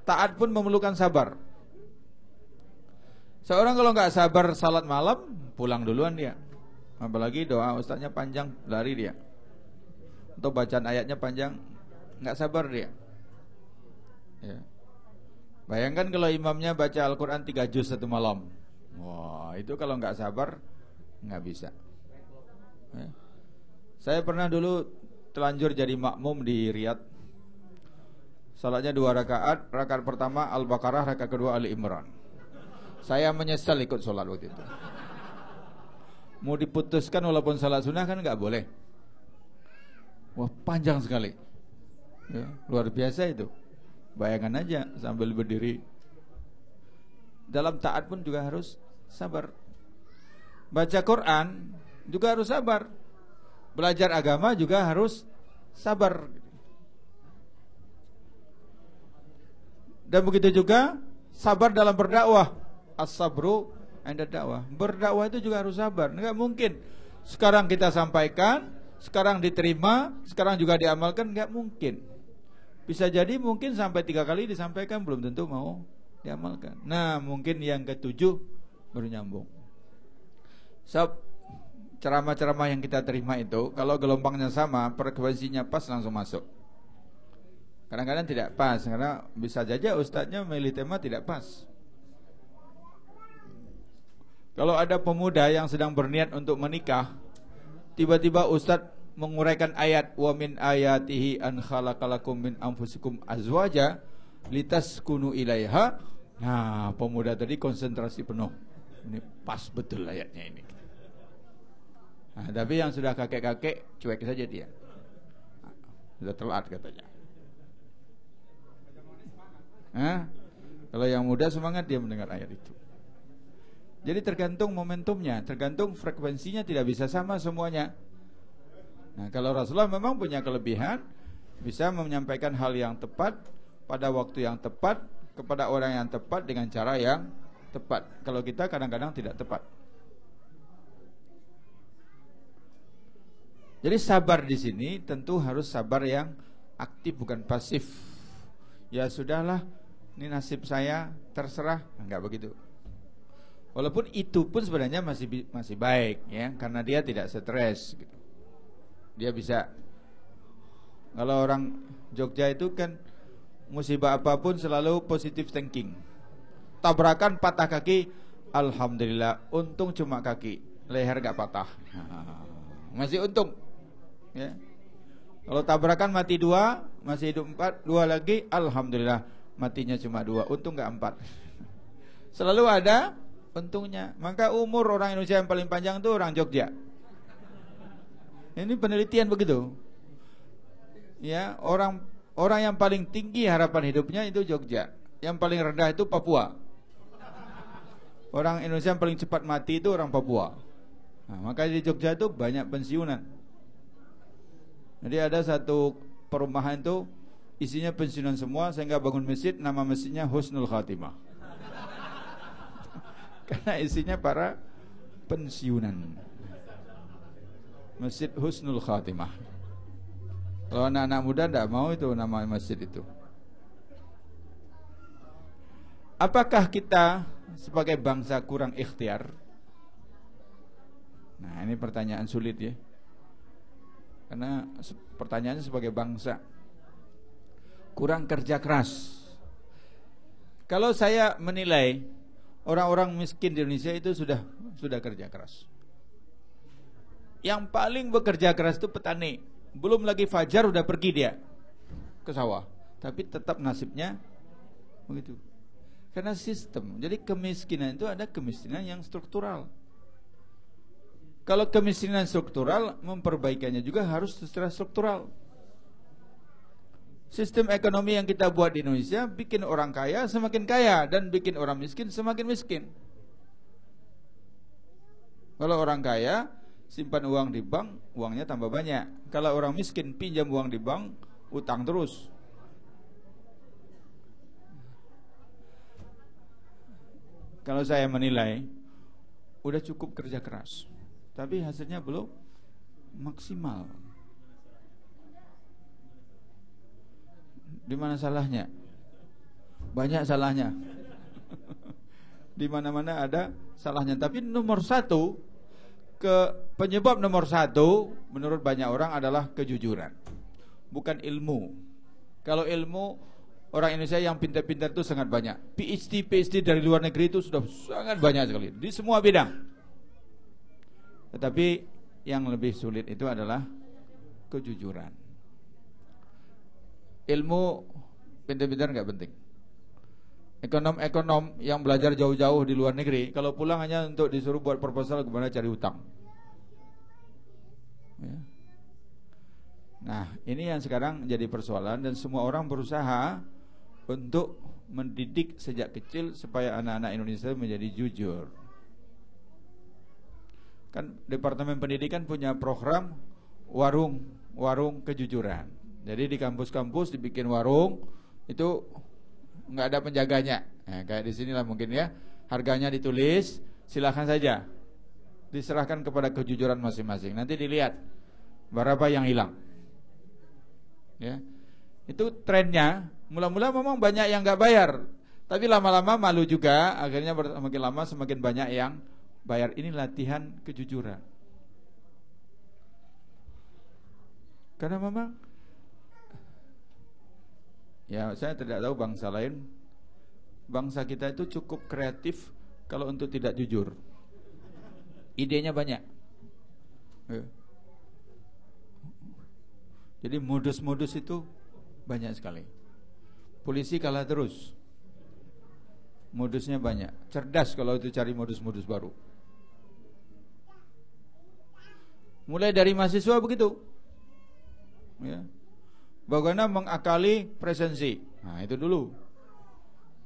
Taat pun memerlukan sabar. Seorang kalau enggak sabar salat malam, pulang duluan dia. Apalagi doa ustaznya panjang, lari dia. Atau bacaan ayatnya panjang, enggak sabar dia. Ya. Bayangkan kalau imamnya baca Al-Quran 3 juz satu malam. Wah, itu kalau nggak sabar nggak bisa. Ya. Saya pernah dulu telanjur jadi makmum di Riyadh. Salatnya 2 rakaat, rakaat pertama Al-Baqarah, rakaat kedua Ali Imran. Saya menyesal ikut sholat waktu itu. mau diputuskan walaupun salat sunnah kan nggak boleh. Wah, panjang sekali. Ya, luar biasa itu. Bayangkan aja sambil berdiri. Dalam taat pun juga harus sabar. Baca Quran juga harus sabar. Belajar agama juga harus sabar. Dan begitu juga sabar dalam berdakwah. As-sabru 'inda dakwah. Berdakwah itu juga harus sabar. Enggak mungkin sekarang kita sampaikan, sekarang diterima, sekarang juga diamalkan, enggak mungkin. Bisa jadi mungkin sampai 3 kali disampaikan belum tentu mau diamalkan. Nah, mungkin yang ke-7 baru nyambung. Ceramah-ceramah yang kita terima itu kalau gelombangnya sama, frekuensinya pas, langsung masuk. Kadang-kadang tidak pas, karena bisa saja ustadznya memilih tema tidak pas. Kalau ada pemuda yang sedang berniat untuk menikah, tiba-tiba ustadz menguraikan ayat wa min ayatihi an khalaqalakum min anfusikum azwaja litaskunu ilaiha. Nah, pemuda tadi konsentrasi penuh. Ini pas betul ayatnya ini. Nah, tapi yang sudah kakek-kakek cuek saja dia. Sudah telat katanya. Kalau yang muda semangat dia mendengar ayat itu. Jadi tergantung momentumnya, tergantung frekuensinya, tidak bisa sama semuanya. Nah, kalau Rasulullah memang punya kelebihan, bisa menyampaikan hal yang tepat pada waktu yang tepat kepada orang yang tepat dengan cara yang tepat. Kalau kita kadang-kadang tidak tepat. Jadi sabar di sini tentu harus sabar yang aktif, bukan pasif. Ya sudahlah, ini nasib saya, terserah. Enggak begitu. Walaupun itu pun sebenarnya masih baik ya, karena dia tidak stres gitu. Dia bisa. Kalau orang Jogja itu kan musibah apapun selalu positive thinking. Tabrakan patah kaki, alhamdulillah, untung cuma kaki, leher gak patah. Masih untung ya. Kalau tabrakan mati 2, masih hidup 4, 2 lagi, alhamdulillah, matinya cuma 2, untung gak 4. Selalu ada untungnya. Maka umur orang Indonesia yang paling panjang itu orang Jogja. Ini penelitian begitu. Ya, orang yang paling tinggi harapan hidupnya itu Jogja. Yang paling rendah itu Papua. Orang Indonesia yang paling cepat mati itu orang Papua. Nah, maka di Jogja itu banyak pensiunan. Jadi ada satu perumahan itu isinya pensiunan semua, sehingga bangun masjid, nama masjidnya Husnul Khatimah. Karena isinya para pensiunan. Masjid Husnul Khatimah. Kalau anak-anak muda tidak mau itu nama masjid itu. Apakah kita sebagai bangsa kurang ikhtiar? Nah, ini pertanyaan sulit ya. Karena pertanyaannya sebagai bangsa kurang kerja keras. Kalau saya menilai orang-orang miskin di Indonesia itu sudah kerja keras. Yang paling bekerja keras itu petani. Belum lagi fajar udah pergi dia ke sawah, tapi tetap nasibnya begitu. Karena sistem. Jadi kemiskinan itu ada kemiskinan yang struktural. Kalau kemiskinan struktural, memperbaikannya juga harus secara struktural. Sistem ekonomi yang kita buat di Indonesia bikin orang kaya semakin kaya dan bikin orang miskin semakin miskin. Kalau orang kaya simpan uang di bank, uangnya tambah banyak. Kalau orang miskin pinjam uang di bank, utang terus. Kalau saya menilai, udah cukup kerja keras, tapi hasilnya belum maksimal. Di mana salahnya? Banyak salahnya. Di mana-mana ada salahnya. Tapi penyebab nomor satu menurut banyak orang adalah kejujuran, bukan ilmu. Kalau ilmu, orang Indonesia yang pintar-pintar itu sangat banyak. PhD dari luar negeri itu sudah sangat banyak sekali di semua bidang. Tetapi yang lebih sulit itu adalah kejujuran. Ilmu pintar-pintar nggak penting. Ekonom-ekonom yang belajar jauh-jauh di luar negeri, kalau pulang hanya untuk disuruh buat proposal gimana cari utang. Ya. Nah, ini yang sekarang jadi persoalan dan semua orang berusaha untuk mendidik sejak kecil supaya anak-anak Indonesia menjadi jujur. Kan Departemen Pendidikan punya program warung kejujuran. Jadi di kampus-kampus dibikin warung, itu nggak ada penjaganya. Nah, kayak di sinilah mungkin ya, harganya ditulis, silakan saja, diserahkan kepada kejujuran masing-masing. Nanti dilihat berapa yang hilang. Ya, itu trennya. Mula-mula memang banyak yang nggak bayar, tapi lama-lama malu juga. Akhirnya semakin lama semakin banyak yang bayar. Ini latihan kejujuran. Karena memang, ya saya tidak tahu bangsa lain, bangsa kita itu cukup kreatif kalau untuk tidak jujur. Idenya banyak. Ya. Jadi modus-modus itu banyak sekali. Polisi kalah terus. Modusnya banyak. Cerdas kalau itu cari modus-modus baru. Mulai dari mahasiswa begitu. Ya. Bagaimana mengakali presensi. Nah, itu dulu.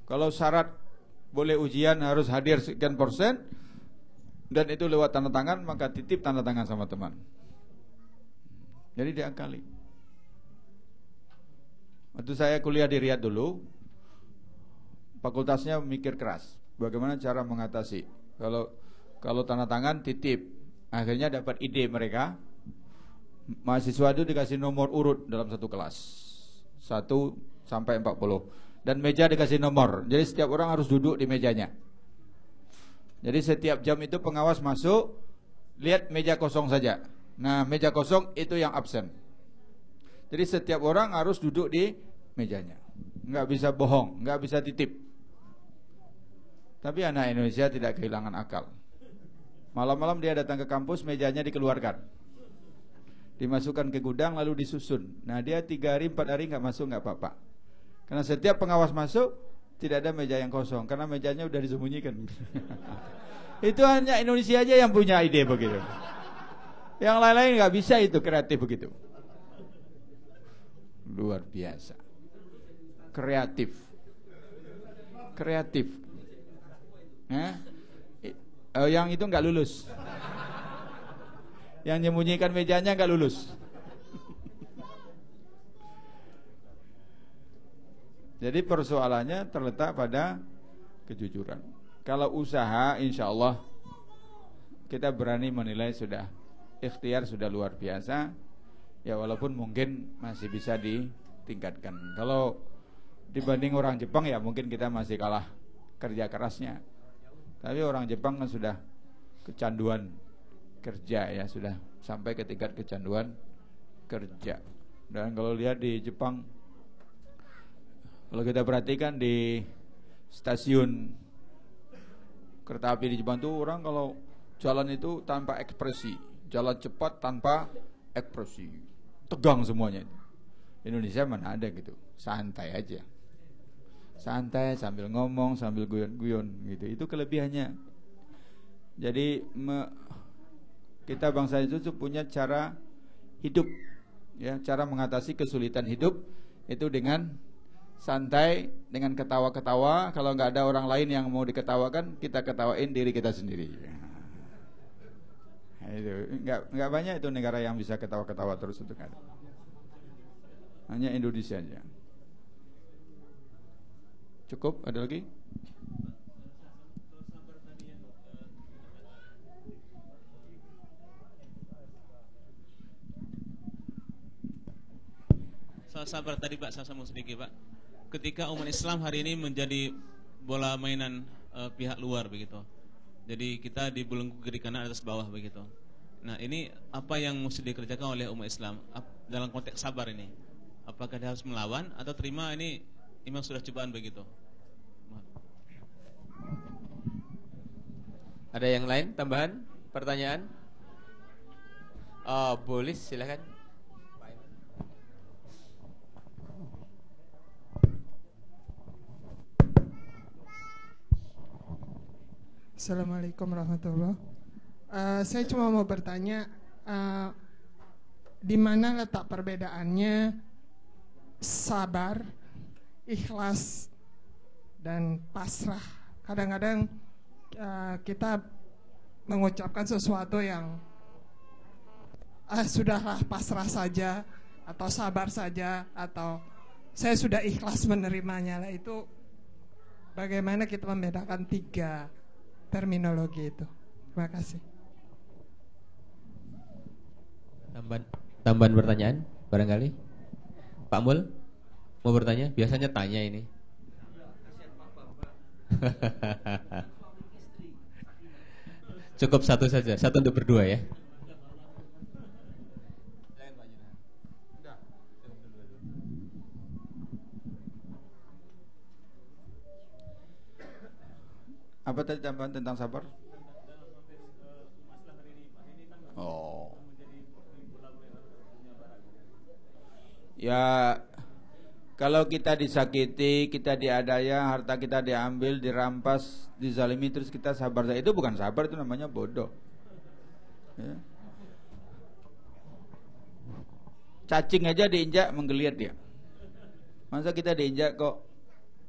Kalau syarat boleh ujian harus hadir sekian persen dan itu lewat tanda tangan, maka titip tanda tangan sama teman. Jadi diakali. Waktu saya kuliah di Riyadh dulu, fakultasnya mikir keras bagaimana cara mengatasi. Kalau tanda tangan titip, akhirnya dapat ide mereka. Mahasiswa itu dikasih nomor urut dalam satu kelas 1 sampai 40. Dan meja dikasih nomor. Jadi setiap orang harus duduk di mejanya. Jadi setiap jam itu pengawas masuk, lihat meja kosong saja. Nah, meja kosong itu yang absen. Jadi setiap orang harus duduk di mejanya. Nggak bisa bohong, nggak bisa titip. Tapi anak Indonesia tidak kehilangan akal. Malam-malam dia datang ke kampus, mejanya dikeluarkan, dimasukkan ke gudang lalu disusun. Nah, dia 3 hari 4 hari nggak masuk nggak apa-apa. Karena setiap pengawas masuk tidak ada meja yang kosong, karena mejanya udah disembunyikan. Itu hanya Indonesia aja yang punya ide begitu. Yang lain-lain nggak bisa itu kreatif begitu. Luar biasa. Kreatif. Yang itu nggak lulus. Yang menyembunyikan mejanya nggak lulus. Jadi persoalannya terletak pada kejujuran. Kalau usaha, insya Allah kita berani menilai sudah ikhtiar sudah luar biasa. Ya walaupun mungkin masih bisa ditingkatkan. Kalau dibanding orang Jepang ya mungkin kita masih kalah kerja kerasnya. Tapi orang Jepang kan sudah kecanduan kerja ya, sudah sampai ke tingkat kecanduan kerja. Dan kalau lihat di Jepang, kalau kita perhatikan di stasiun kereta api di Jepang tuh orang kalau jalan itu tanpa ekspresi, jalan cepat tanpa ekspresi, tegang semuanya. Indonesia mana ada gitu, santai aja, santai sambil ngomong sambil guyon-guyon gitu. Itu kelebihannya. Jadi kita bangsa itu punya cara hidup, ya, cara mengatasi kesulitan hidup itu dengan santai, dengan ketawa-ketawa. Kalau nggak ada orang lain yang mau diketawakan, kita ketawain diri kita sendiri. Nah, itu nggak banyak itu negara yang bisa ketawa-ketawa terus, itu nggak ada. Hanya Indonesia aja. Cukup? Ada lagi?
Soal sabar tadi Pak, saya mau sedikit Pak. Ketika umat Islam hari ini menjadi bola mainan pihak luar begitu. Jadi kita dibelenggu kiri kanan atas bawah begitu. Nah, ini apa yang mesti dikerjakan oleh umat Islam dalam konteks sabar ini? Apakah dia harus melawan atau terima ini memang sudah cobaan begitu?
Ada yang lain tambahan pertanyaan? Oh, boleh silakan.
Assalamualaikum warahmatullahi wabarakatuh. Saya cuma mau bertanya, di mana letak perbedaannya sabar, ikhlas, dan pasrah. Kadang-kadang kita mengucapkan sesuatu yang sudahlah pasrah saja, atau sabar saja, atau saya sudah ikhlas menerimanya. Lah itu bagaimana kita membedakan tiga terminologi itu? Terima kasih.
Tambahan pertanyaan barangkali Pak Mul mau bertanya? Biasanya tanya ini. Cukup satu saja, satu untuk berdua ya.
Apa tadi tambahan tentang sabar? Oh. Ya, kalau kita disakiti, kita diadaya, harta kita diambil, dirampas, dizalimi, terus kita sabar, itu bukan sabar, itu namanya bodoh. Ya. Cacing aja diinjak menggeliat dia. Masa kita diinjak kok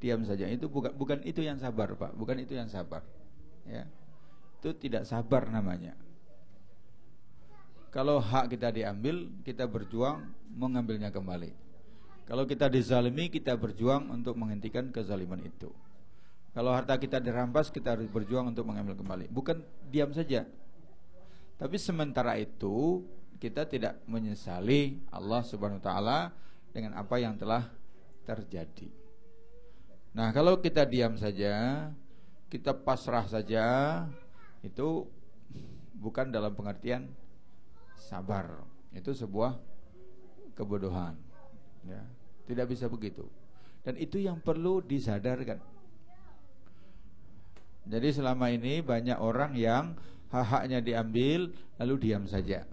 diam saja? Itu bukan itu yang sabar, Pak. Bukan itu yang sabar. Ya. Itu tidak sabar namanya. Kalau hak kita diambil, kita berjuang mengambilnya kembali. Kalau kita dizalimi, kita berjuang untuk menghentikan kezaliman itu. Kalau harta kita dirampas, kita harus berjuang untuk mengambil kembali. Bukan diam saja. Tapi sementara itu kita tidak menyesali Allah Subhanahu wa taala dengan apa yang telah terjadi. Nah, kalau kita diam saja, kita pasrah saja, itu bukan dalam pengertian sabar. Itu sebuah kebodohan. Ya, tidak bisa begitu. Dan itu yang perlu disadarkan. Jadi selama ini banyak orang yang hak-haknya diambil lalu diam saja.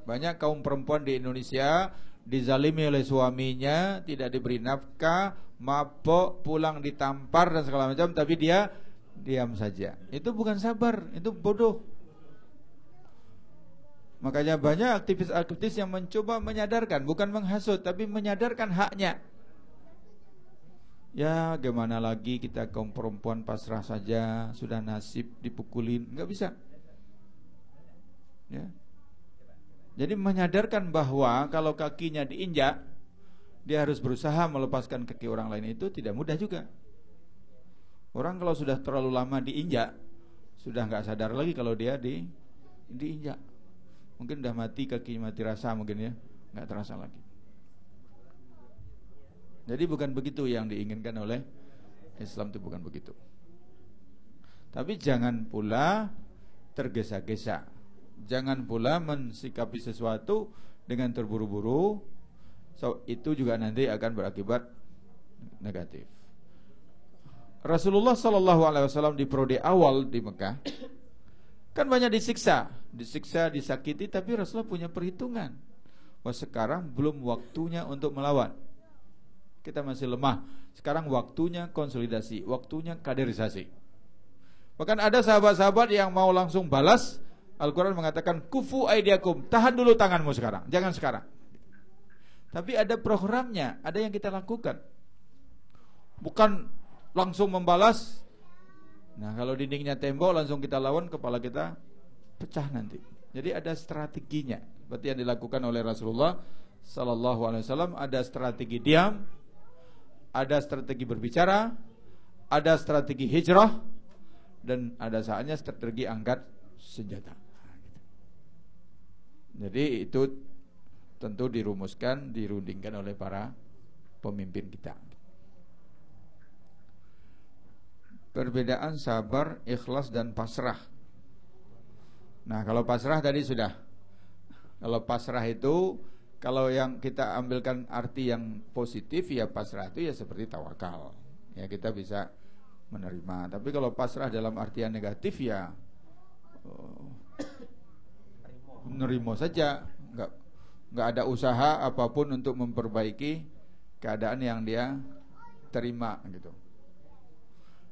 Banyak kaum perempuan di Indonesia dizalimi oleh suaminya, tidak diberi nafkah, mabok, pulang ditampar dan segala macam, tapi dia diam saja. Itu bukan sabar, itu bodoh. Makanya banyak aktivis-aktivis yang mencoba menyadarkan, bukan menghasut, tapi menyadarkan haknya. Ya, gimana lagi kita kaum perempuan pasrah saja, sudah nasib dipukulin, nggak bisa. Ya. Jadi menyadarkan bahwa kalau kakinya diinjak, dia harus berusaha melepaskan kaki orang lain, itu tidak mudah juga. Orang kalau sudah terlalu lama diinjak, sudah nggak sadar lagi kalau dia diinjak. Mungkin udah mati kaki, mati rasa mungkin ya, nggak terasa lagi. Jadi bukan begitu yang diinginkan oleh Islam, itu bukan begitu. Tapi jangan pula tergesa-gesa, jangan pula mensikapi sesuatu dengan terburu-buru. Itu juga nanti akan berakibat negatif. Rasulullah SAW di periode awal di Mekah kan banyak disiksa, disakiti, tapi Rasulullah punya perhitungan. Wah, sekarang belum waktunya untuk melawan. Kita masih lemah. Sekarang waktunya konsolidasi, waktunya kaderisasi. Bahkan ada sahabat-sahabat yang mau langsung balas. Al-Quran mengatakan kufu aidiakum, tahan dulu tanganmu sekarang, jangan sekarang. Tapi ada programnya, ada yang kita lakukan. Bukan langsung membalas. Nah, kalau dindingnya tembok langsung kita lawan, kepala kita pecah nanti. Jadi ada strateginya. Seperti yang dilakukan oleh Rasulullah sallallahu alaihi wasallam, ada strategi diam, ada strategi berbicara, ada strategi hijrah, dan ada saatnya strategi angkat senjata. Jadi itu tentu dirumuskan, dirundingkan oleh para pemimpin kita. Perbedaan sabar, ikhlas, dan pasrah. Nah, kalau pasrah tadi sudah. Kalau pasrah itu, kalau yang kita ambilkan arti yang positif, ya pasrah itu ya seperti tawakal. Ya, kita bisa menerima. Tapi kalau pasrah dalam artian negatif, ya menerima saja, nggak ada usaha apapun untuk memperbaiki keadaan yang dia terima gitu.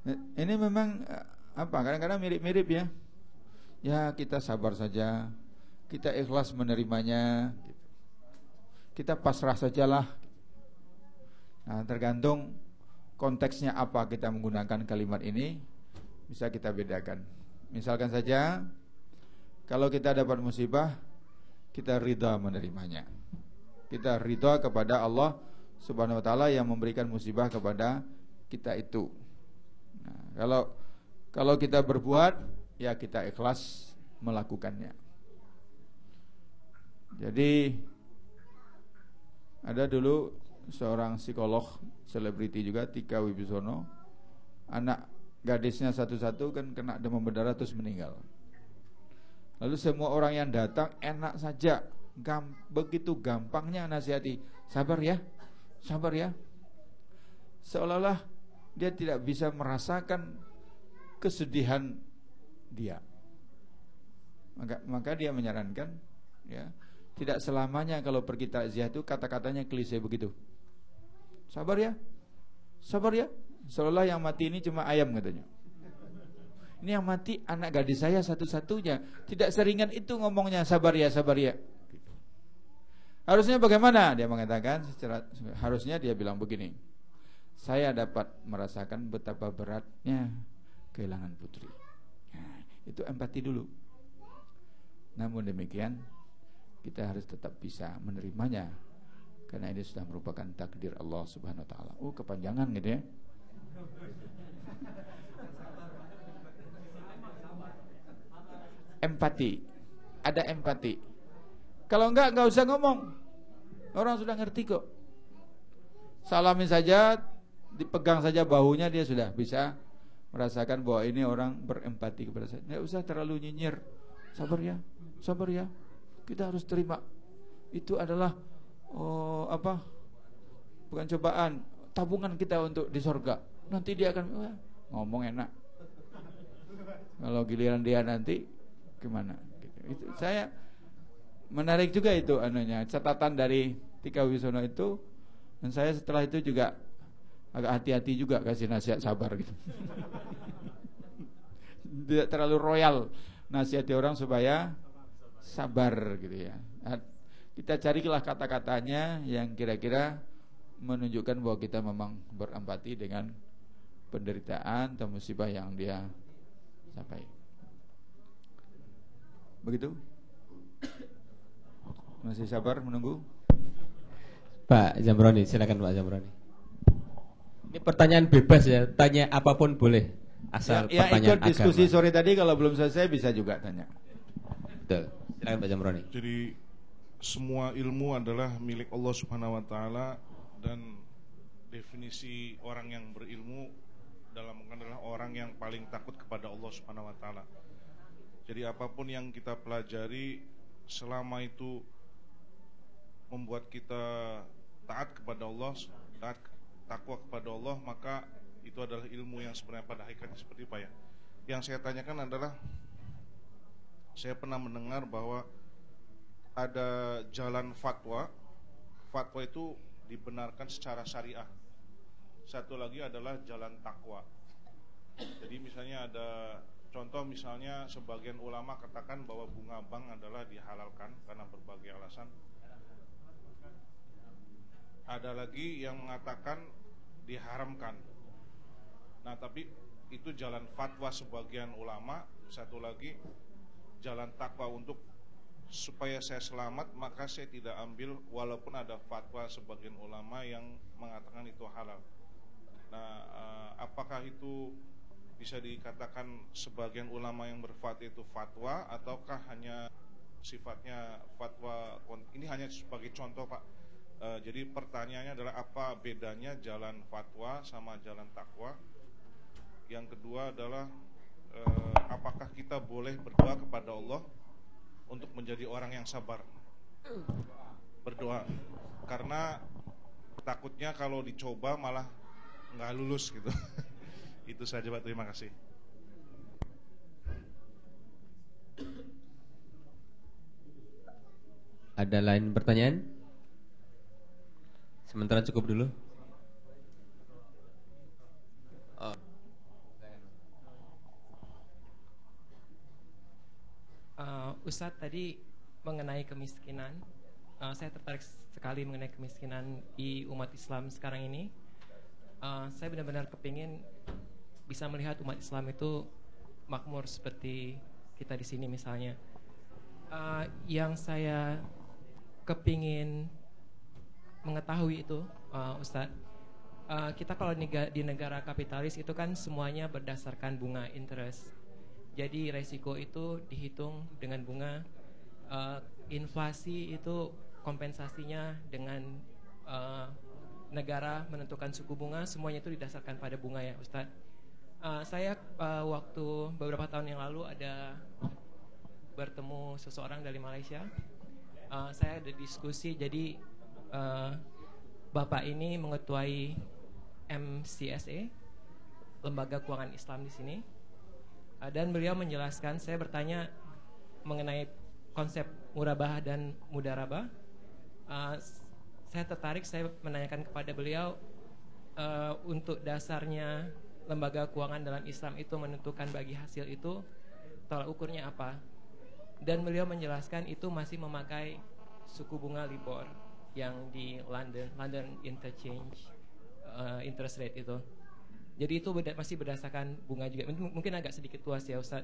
Ini memang kadang-kadang mirip-mirip ya. Ya, kita sabar saja, kita ikhlas menerimanya gitu. kita pasrah sajalah. Nah, tergantung konteksnya apa kita menggunakan kalimat ini, bisa kita bedakan. Misalkan saja, kalau kita dapat musibah, kita ridha menerimanya. Kita ridha kepada Allah Subhanahu wa ta'ala yang memberikan musibah kepada kita itu. Nah, kalau kita berbuat, ya kita ikhlas melakukannya. Jadi ada dulu seorang psikolog selebriti juga, Tika Wibisono. Anak gadisnya satu-satu kan kena demam berdarah terus meninggal. Lalu semua orang yang datang enak saja, begitu gampangnya nasihati, sabar ya, sabar ya. Seolah-olah dia tidak bisa merasakan kesedihan dia. Maka dia menyarankan, ya, tidak selamanya kalau pergi takziah itu kata-katanya klise begitu. Sabar ya, sabar ya. Seolah yang mati ini cuma ayam katanya. Ini yang mati anak gadis saya satu-satunya. Tidak seringan itu ngomongnya sabar ya, sabar ya. Harusnya bagaimana? Dia mengatakan harusnya dia bilang begini. Saya dapat merasakan betapa beratnya kehilangan putri. Nah, itu empati dulu. Namun demikian, kita harus tetap bisa menerimanya, karena ini sudah merupakan takdir Allah Subhanahu wa ta'ala. Kepanjangan gitu ya. Empati. Ada empati. Kalau enggak usah ngomong. Orang sudah ngerti kok. Salamin saja, dipegang saja bahunya, dia sudah bisa merasakan bahwa ini orang berempati kepada saya. Enggak usah terlalu nyinyir. Sabar ya, sabar ya. Kita harus terima. Itu adalah bukan cobaan, tabungan kita untuk di surga. Nanti dia akan ngomong enak. Kalau giliran dia nanti gimana? Itu saya menarik juga itu catatan dari Tika Wibisono itu, dan saya setelah itu juga agak hati-hati juga kasih nasihat sabar gitu. Tidak terlalu royal nasihati orang supaya sabar gitu ya. Kita carilah kata-katanya yang kira-kira menunjukkan bahwa kita memang berempati dengan penderitaan atau musibah yang dia sampai. Begitu? Masih sabar menunggu?
Pak Zamroni, silakan Pak Zamroni. Ini pertanyaan bebas ya, tanya apapun boleh, asal pertanyaan
ikut diskusi
agama.
sore tadi, kalau belum selesai bisa juga tanya.
Betul. Silakan Pak Zamroni.
Jadi semua ilmu adalah milik Allah Subhanahu wa ta'ala, dan definisi orang yang berilmu dalam adalah orang yang paling takut kepada Allah Subhanahu wa ta'ala. Jadi apapun yang kita pelajari, selama itu membuat kita taat kepada Allah, takwa kepada Allah, maka itu adalah ilmu yang sebenarnya pada hakikatnya seperti apa ya. Yang saya tanyakan adalah, saya pernah mendengar bahwa ada jalan fatwa. Fatwa itu dibenarkan secara syariah. Satu lagi adalah jalan takwa. Jadi misalnya ada contoh, misalnya sebagian ulama katakan bahwa bunga bank adalah dihalalkan karena berbagai alasan. Ada lagi yang mengatakan diharamkan. Nah, tapi itu jalan fatwa sebagian ulama. Satu lagi jalan takwa, untuk supaya saya selamat maka saya tidak ambil walaupun ada fatwa sebagian ulama yang mengatakan itu halal. Nah, apakah itu bisa dikatakan sebagian ulama yang berfatwa itu fatwa, ataukah hanya sifatnya fatwa? Ini hanya sebagai contoh, Pak. Jadi pertanyaannya adalah apa bedanya jalan fatwa sama jalan takwa? Yang kedua adalah apakah kita boleh berdoa kepada Allah untuk menjadi orang yang sabar? Berdoa, karena takutnya kalau dicoba malah nggak lulus gitu. Itu saja, Pak, terima kasih.
Ada lain pertanyaan? Sementara cukup dulu.
Ustadz tadi mengenai kemiskinan, saya tertarik sekali mengenai kemiskinan di umat Islam sekarang ini. Saya benar-benar kepingin bisa melihat umat Islam itu makmur seperti kita di sini misalnya. Yang saya kepingin mengetahui itu, Ustadz, kita kalau di negara kapitalis itu kan semuanya berdasarkan bunga interest. Jadi resiko itu dihitung dengan bunga. Inflasi itu kompensasinya dengan negara menentukan suku bunga. Semuanya itu didasarkan pada bunga ya Ustadz. Saya waktu beberapa tahun yang lalu ada bertemu seseorang dari Malaysia. Saya ada diskusi, jadi Bapak ini mengetuai MCSA, Lembaga Keuangan Islam di sini, dan beliau menjelaskan. Saya bertanya mengenai konsep murabah dan mudarabah. Saya tertarik, saya menanyakan kepada beliau untuk dasarnya lembaga keuangan dalam Islam itu menentukan bagi hasil itu tolak ukurnya apa, dan beliau menjelaskan itu masih memakai suku bunga LIBOR yang di London Interchange interest rate itu. Jadi itu masih berdasarkan bunga juga. Mungkin agak sedikit luas ya Ustaz.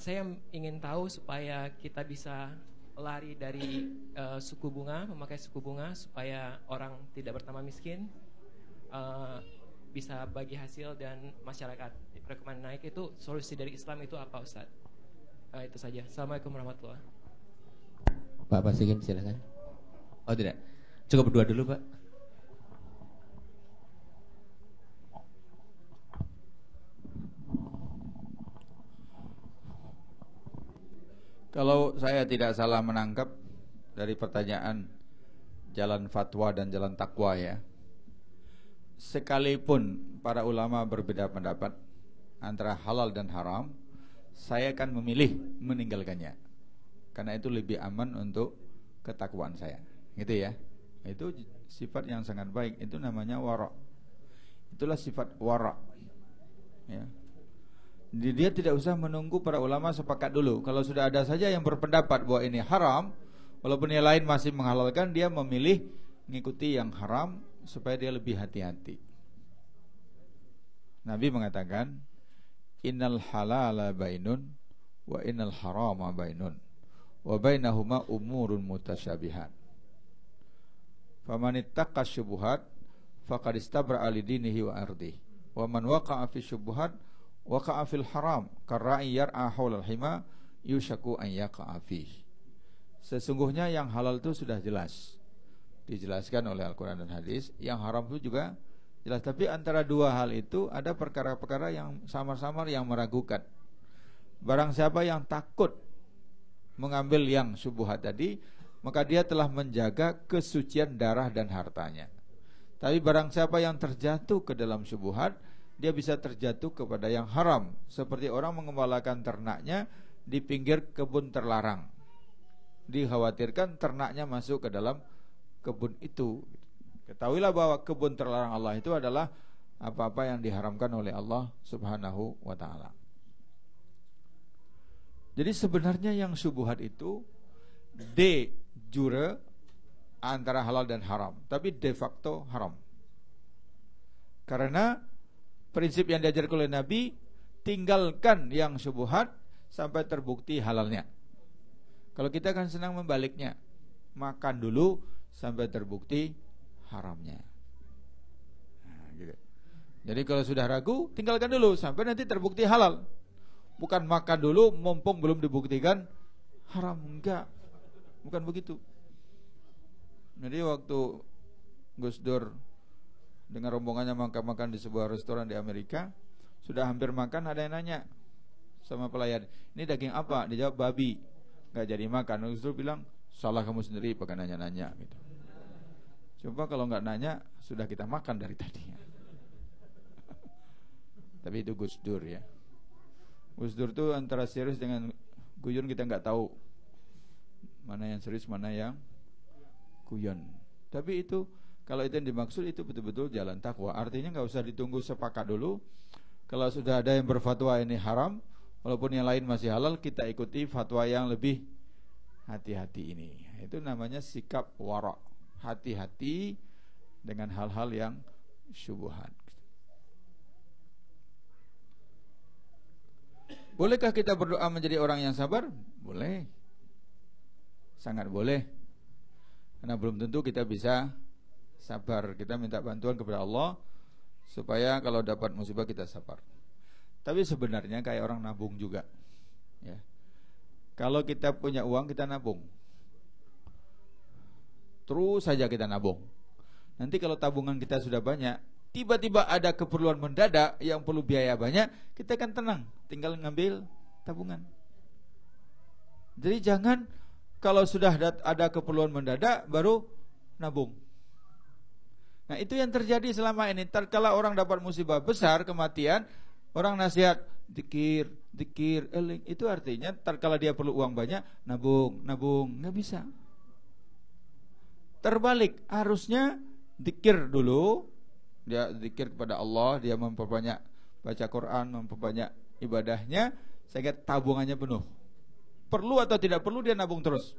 Saya ingin tahu supaya kita bisa lari dari suku bunga, memakai suku bunga supaya orang tidak bertambah miskin, bisa bagi hasil dan masyarakat perekonomian naik. Itu solusi dari Islam itu apa Ustaz? Itu saja. Assalamualaikum warahmatullahi wabarakatuh.
Pak Pasikin silakan. Oh tidak, cukup berdua dulu Pak.
Kalau saya tidak salah menangkap dari pertanyaan jalan fatwa dan jalan takwa ya, sekalipun para ulama berbeda pendapat antara halal dan haram, saya akan memilih meninggalkannya, karena itu lebih aman untuk ketakwaan saya, gitu ya. Itu sifat yang sangat baik, itu namanya wara'. Itulah sifat wara', ya. Dia tidak usah menunggu para ulama sepakat dulu. Kalau sudah ada saja yang berpendapat bahwa ini haram, walaupun yang lain masih menghalalkan, dia memilih mengikuti yang haram supaya dia lebih hati-hati. Nabi mengatakan, innal halala bainun wa innal harama bainun wa bainahuma umurun mutasyabihat. Faman ittaqa syubuhat faqad istabra'a lidinihi wa ardihi. Wa man waqa'a fi syubuhat waqa'a fil haram karra'i yar'a haulal hima yushaku an yaqa'a fihi. Sesungguhnya yang halal itu sudah jelas, dijelaskan oleh Al-Quran dan hadis. Yang haram itu juga jelas. Tapi antara dua hal itu ada perkara-perkara yang samar-samar yang meragukan. Barang siapa yang takut mengambil yang syubhat tadi, maka dia telah menjaga kesucian darah dan hartanya. Tapi barang siapa yang terjatuh ke dalam syubhat, dia bisa terjatuh kepada yang haram. Seperti orang mengembalakan ternaknya di pinggir kebun terlarang, dikhawatirkan ternaknya masuk ke dalam kebun itu. Ketahuilah bahwa kebun terlarang Allah itu adalah apa-apa yang diharamkan oleh Allah Subhanahu wa ta'ala. Jadi sebenarnya yang syubhat itu de jure antara halal dan haram, tapi de facto haram. Karena prinsip yang diajarkan oleh Nabi, tinggalkan yang syubhat sampai terbukti halalnya. Kalau kita kan senang membaliknya, makan dulu sampai terbukti haramnya. Nah, gitu. Jadi kalau sudah ragu, tinggalkan dulu sampai nanti terbukti halal. Bukan makan dulu mumpung belum dibuktikan haram, enggak. Bukan begitu. Jadi waktu Gus Dur dengan rombongannya makan di sebuah restoran di Amerika, sudah hampir makan, ada yang nanya sama pelayan, ini daging apa? Dia jawab babi. Enggak jadi makan. Gus Dur bilang, salah kamu sendiri pakai nanya-nanya gitu. Coba kalau enggak nanya, sudah kita makan dari tadi. Tapi itu Gus Dur ya. Gus Dur itu antara serius dengan guyon, kita enggak tahu mana yang serius, mana yang guyon. Tapi itu, kalau itu yang dimaksud, itu betul-betul jalan takwa. Artinya enggak usah ditunggu sepakat dulu. Kalau sudah ada yang berfatwa ini haram, walaupun yang lain masih halal, kita ikuti fatwa yang lebih hati-hati ini. Itu namanya sikap wara'. Hati-hati dengan hal-hal yang syubhat. Bolehkah kita berdoa menjadi orang yang sabar? Boleh. Sangat boleh. Karena belum tentu kita bisa sabar. Kita minta bantuan kepada Allah supaya kalau dapat musibah kita sabar. Tapi sebenarnya kayak orang nabung juga, ya. Kalau kita punya uang kita nabung, terus saja kita nabung. Nanti kalau tabungan kita sudah banyak, tiba-tiba ada keperluan mendadak yang perlu biaya banyak, kita akan tenang, tinggal ngambil tabungan. Jadi jangan kalau sudah ada keperluan mendadak baru nabung. Nah itu yang terjadi selama ini. Tatkala orang dapat musibah besar, kematian, orang nasihat dikir, eling. Itu artinya tatkala dia perlu uang banyak, nabung, nggak bisa. Terbalik, harusnya dikir dulu. Dia dikir kepada Allah, dia memperbanyak baca Quran, memperbanyak ibadahnya sehingga tabungannya penuh. Perlu atau tidak perlu dia nabung terus.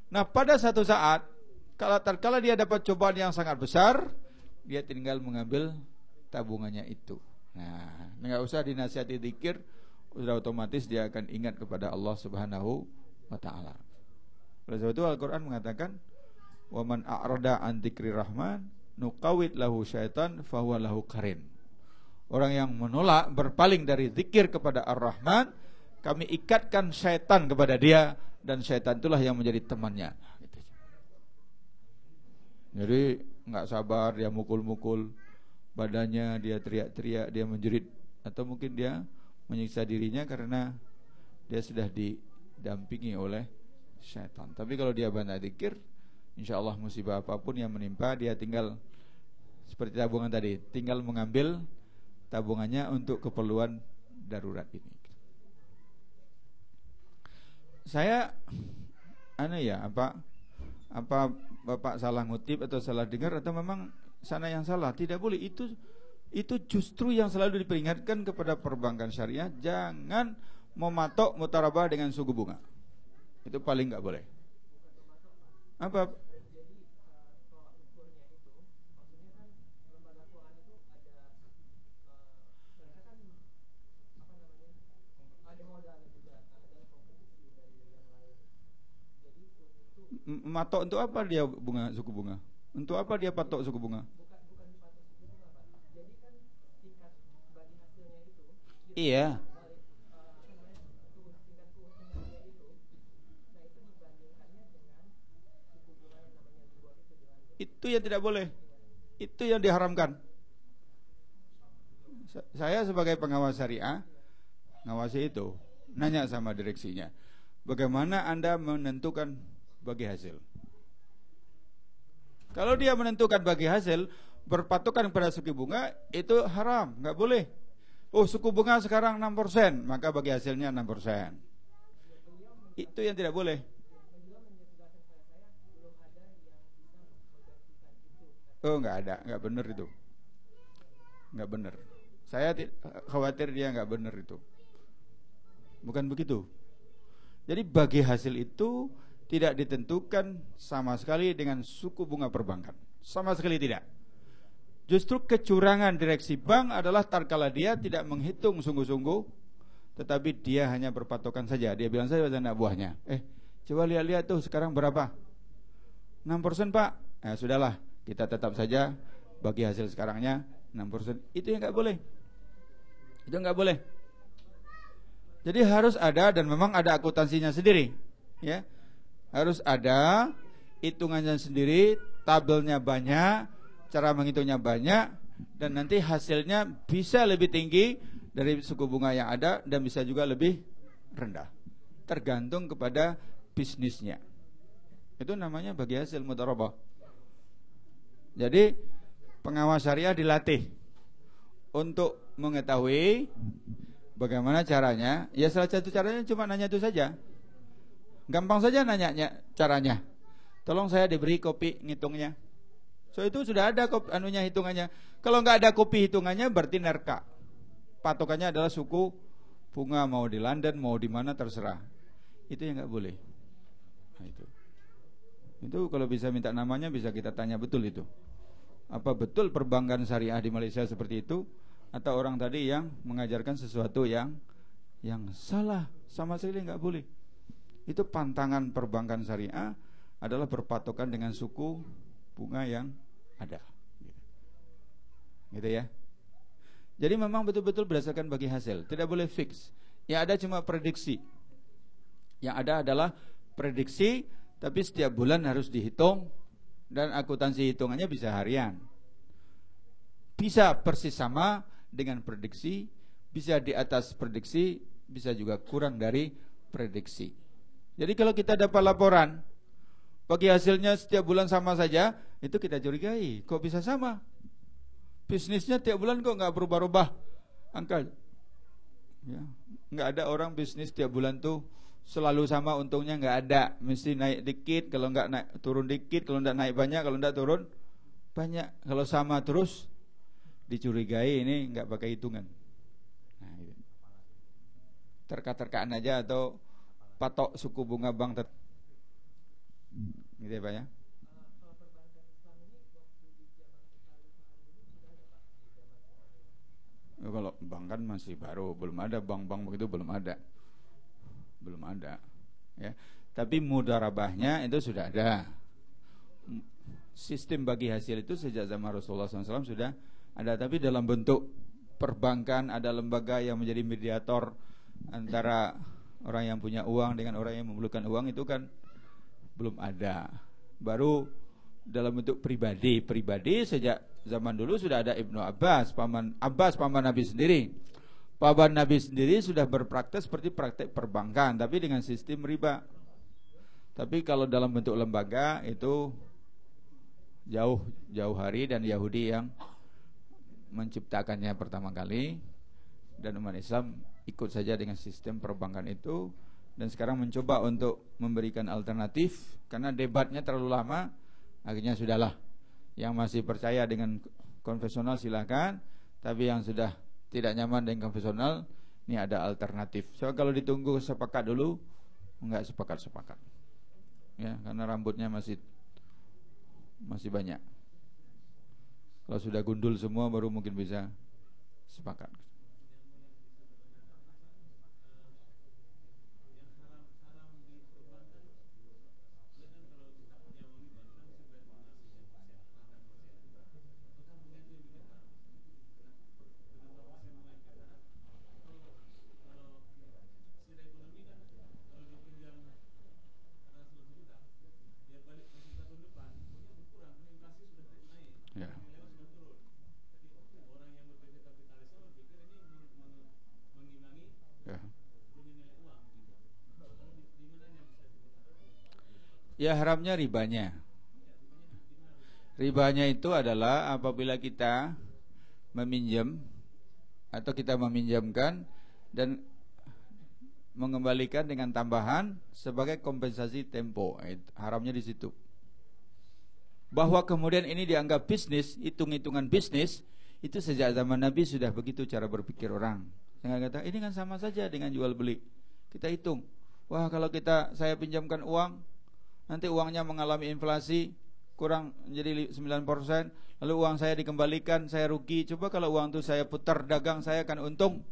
Nah pada satu saat tatkala dia dapat cobaan yang sangat besar, dia tinggal mengambil tabungannya itu. Nah, enggak usah dinasihati zikir, sudah otomatis dia akan ingat kepada Allah Subhanahu wa taala. Oleh sebab itu Al-Qur'an mengatakan, "Wa man a'rada an dzikri rahman nuqawid lahu syaitan fahuwa lahu qarin." Orang yang menolak, berpaling dari zikir kepada Ar-Rahman, kami ikatkan syaitan kepada dia, dan syaitan itulah yang menjadi temannya. Jadi enggak sabar, dia mukul-mukul badannya, dia teriak-teriak, dia menjerit, atau mungkin dia menyiksa dirinya karena dia sudah didampingi oleh syaitan. Tapi kalau dia banyak zikir, insyaallah musibah apapun yang menimpa dia tinggal seperti tabungan tadi, tinggal mengambil tabungannya untuk keperluan darurat ini. Saya apa Bapak salah ngutip atau salah dengar atau memang sana yang salah? Tidak boleh. Itu justru yang selalu diperingatkan kepada perbankan syariah, jangan mematok mutarabah dengan suku bunga. Itu paling enggak boleh. Apa? Matok untuk apa dia suku bunga? Untuk apa dia patok suku bunga? Iya. Itu yang tidak boleh. Itu yang diharamkan. Saya sebagai pengawas syariah ngawasi itu, nanya sama direksinya, bagaimana Anda menentukan bagi hasil? Kalau dia menentukan bagi hasil berpatokan pada suku bunga, itu haram, nggak boleh. Oh, suku bunga sekarang 6%, maka bagi hasilnya 6%. Itu yang tidak boleh. Oh, nggak ada, nggak benar itu, nggak benar. Saya khawatir dia nggak benar itu. Bukan begitu. Jadi bagi hasil itu tidak ditentukan sama sekali dengan suku bunga perbankan, sama sekali tidak. Justru kecurangan direksi bank adalah tatkala dia tidak menghitung sungguh-sungguh, tetapi dia hanya berpatokan saja. Dia bilang saja pada anak buahnya, coba lihat-lihat tuh sekarang berapa? 6% Pak. Sudahlah, kita tetap saja bagi hasil sekarangnya 6%. Itu yang nggak boleh. Itu nggak boleh. Jadi harus ada, dan memang ada akuntansinya sendiri, ya. Harus ada hitungannya sendiri, tabelnya banyak, cara menghitungnya banyak, dan nanti hasilnya bisa lebih tinggi dari suku bunga yang ada dan bisa juga lebih rendah. Tergantung kepada bisnisnya. Itu namanya bagi hasil mudharabah. Jadi pengawas syariah dilatih untuk mengetahui bagaimana caranya. Ya salah satu caranya cuma nanya itu saja. Gampang saja nanyanya caranya. Tolong saya diberi kopi ngitungnya. So itu sudah ada hitungannya. Kalau nggak ada kopi hitungannya berarti nerka. Patokannya adalah suku bunga, mau di London, mau di mana terserah. Itu yang nggak boleh. Itu kalau bisa minta namanya bisa kita tanya betul itu. Apa betul perbankan syariah di Malaysia seperti itu, atau orang tadi yang mengajarkan sesuatu yang salah, sama sekali nggak boleh. Itu pantangan perbankan syariah adalah berpatokan dengan suku bunga yang ada. Gitu ya. Jadi memang betul-betul berdasarkan bagi hasil, tidak boleh fix. Yang ada cuma prediksi. Yang ada adalah prediksi, tapi setiap bulan harus dihitung, dan akuntansi hitungannya bisa harian. Bisa persis sama dengan prediksi, bisa di atas prediksi, bisa juga kurang dari prediksi. Jadi kalau kita dapat laporan bagi hasilnya setiap bulan sama saja, itu kita curigai, kok bisa sama? Bisnisnya tiap bulan kok nggak berubah-ubah angka. Ya, nggak ada orang bisnis tiap bulan tuh selalu sama untungnya, nggak ada. Mesti naik dikit, kalau nggak naik turun dikit, kalau nggak naik banyak, kalau nggak turun banyak. Kalau sama terus dicurigai ini nggak pakai hitungan. Nah, itu. Terka-terkaan aja atau patok suku bunga bank gitu ya Pak ya. Kalau bank kan masih baru, belum ada bank-bank begitu, belum ada ya. Tapi mudarabahnya itu sudah ada. Sistem bagi hasil itu sejak zaman Rasulullah SAW sudah ada, tapi dalam bentuk perbankan, ada lembaga yang menjadi mediator antara orang yang punya uang dengan orang yang memerlukan uang, itu kan belum ada. Baru dalam bentuk pribadi sejak zaman dulu sudah ada Ibnu Abbas, paman Nabi sendiri. Paman Nabi sendiri sudah berpraktek seperti praktek perbankan, tapi dengan sistem riba. Tapi kalau dalam bentuk lembaga itu jauh hari, dan Yahudi yang menciptakannya pertama kali, dan umat Islam ikut saja dengan sistem perbankan itu. Dan sekarang mencoba untuk memberikan alternatif, karena debatnya terlalu lama. Akhirnya sudahlah, yang masih percaya dengan konvensional silakan, tapi yang sudah tidak nyaman dengan konvensional, ini ada alternatif. So kalau ditunggu sepakat dulu, enggak sepakat. Ya, karena rambutnya masih banyak. Kalau sudah gundul semua baru mungkin bisa sepakat. Ya, haramnya ribanya. Ribanya itu adalah apabila kita meminjam atau kita meminjamkan dan mengembalikan dengan tambahan sebagai kompensasi tempo. Haramnya di situ. Bahwa kemudian ini dianggap bisnis, hitung-hitungan bisnis, itu sejak zaman Nabi sudah begitu cara berpikir orang. Jangan kata ini kan sama saja dengan jual beli. Kita hitung. Wah, kalau saya pinjamkan uang, nanti uangnya mengalami inflasi, kurang menjadi 9%, lalu uang saya dikembalikan, saya rugi. Coba kalau uang itu saya putar dagang, saya akan untung.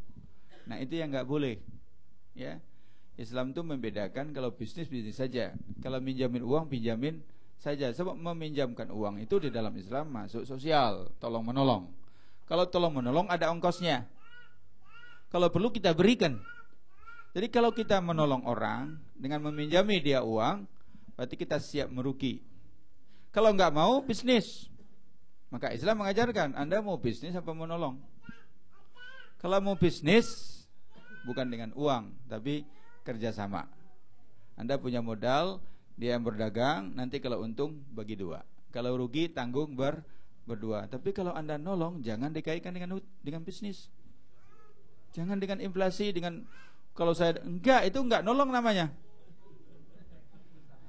Nah, itu yang nggak boleh. Ya, Islam itu membedakan kalau bisnis saja. Kalau minjamin uang, pinjamin saja. Sebab meminjamkan uang itu di dalam Islam masuk sosial, tolong menolong. Kalau tolong menolong ada ongkosnya. Kalau perlu kita berikan. Jadi kalau kita menolong orang dengan meminjami dia uang, berarti kita siap merugi. Kalau enggak mau bisnis, maka Islam mengajarkan Anda mau bisnis apa menolong. Kalau mau bisnis bukan dengan uang, tapi kerjasama. Anda punya modal, dia yang berdagang, nanti kalau untung bagi dua, kalau rugi tanggung berdua. Tapi kalau Anda nolong, jangan dikaitkan dengan bisnis. Jangan dengan inflasi, dengan kalau saya enggak, itu enggak nolong namanya.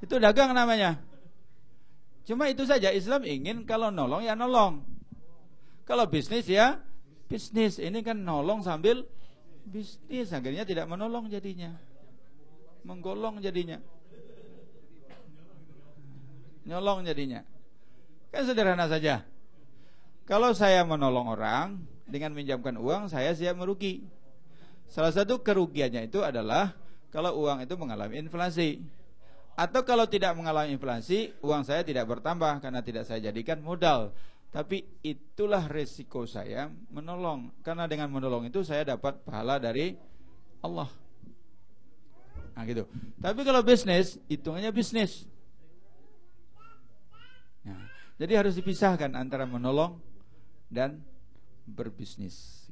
Itu dagang namanya. Cuma itu saja, Islam ingin kalau nolong ya nolong. Kalau bisnis ya bisnis. Ini kan nolong sambil bisnis, akhirnya tidak menolong jadinya, menggolong jadinya. Nyolong jadinya. Kan sederhana saja. Kalau saya menolong orang dengan minjamkan uang, saya siap merugi. Salah satu kerugiannya itu adalah kalau uang itu mengalami inflasi. Atau kalau tidak mengalami inflasi, uang saya tidak bertambah karena tidak saya jadikan modal. Tapi itulah resiko saya menolong. Karena dengan menolong itu saya dapat pahala dari Allah. Nah gitu. Tapi kalau bisnis, hitungannya bisnis. Nah, jadi harus dipisahkan antara menolong dan berbisnis.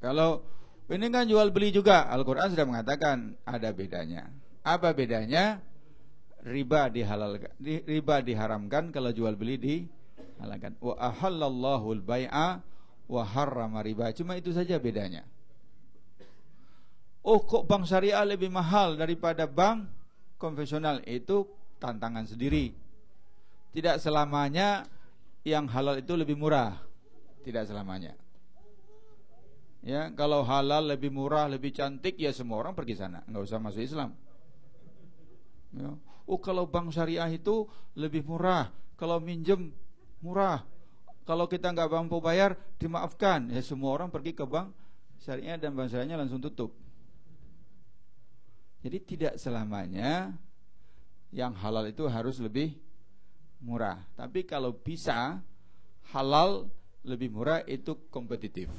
Kalau ini kan jual beli juga, Al-Quran sudah mengatakan ada bedanya. Apa bedanya? Riba dihalalkan, riba diharamkan, kalau jual beli dihalalkan. Wa ahallallahu al-bai'a wa harrama riba. Cuma itu saja bedanya. Oh, kok bank syariah lebih mahal daripada bank konvensional? Itu tantangan sendiri. Tidak selamanya yang halal itu lebih murah. Tidak selamanya. Ya, kalau halal lebih murah, lebih cantik, ya semua orang pergi sana, enggak usah masuk Islam. Ya. Oh, kalau bank syariah itu lebih murah, kalau minjem murah, kalau kita enggak mampu bayar dimaafkan. Ya, semua orang pergi ke bank syariah dan bank syariahnya langsung tutup. Jadi tidak selamanya yang halal itu harus lebih murah. Tapi kalau bisa halal lebih murah, itu kompetitif.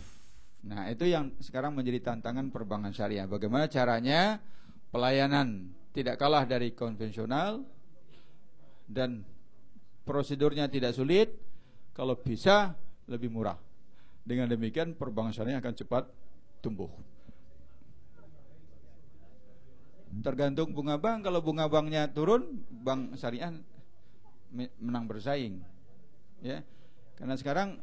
Nah, itu yang sekarang menjadi tantangan perbankan syariah. Bagaimana caranya pelayanan tidak kalah dari konvensional dan prosedurnya tidak sulit, kalau bisa lebih murah. Dengan demikian perbankan syariah akan cepat tumbuh. Tergantung bunga bank. Kalau bunga banknya turun, bank syariah menang bersaing. Ya. Karena sekarang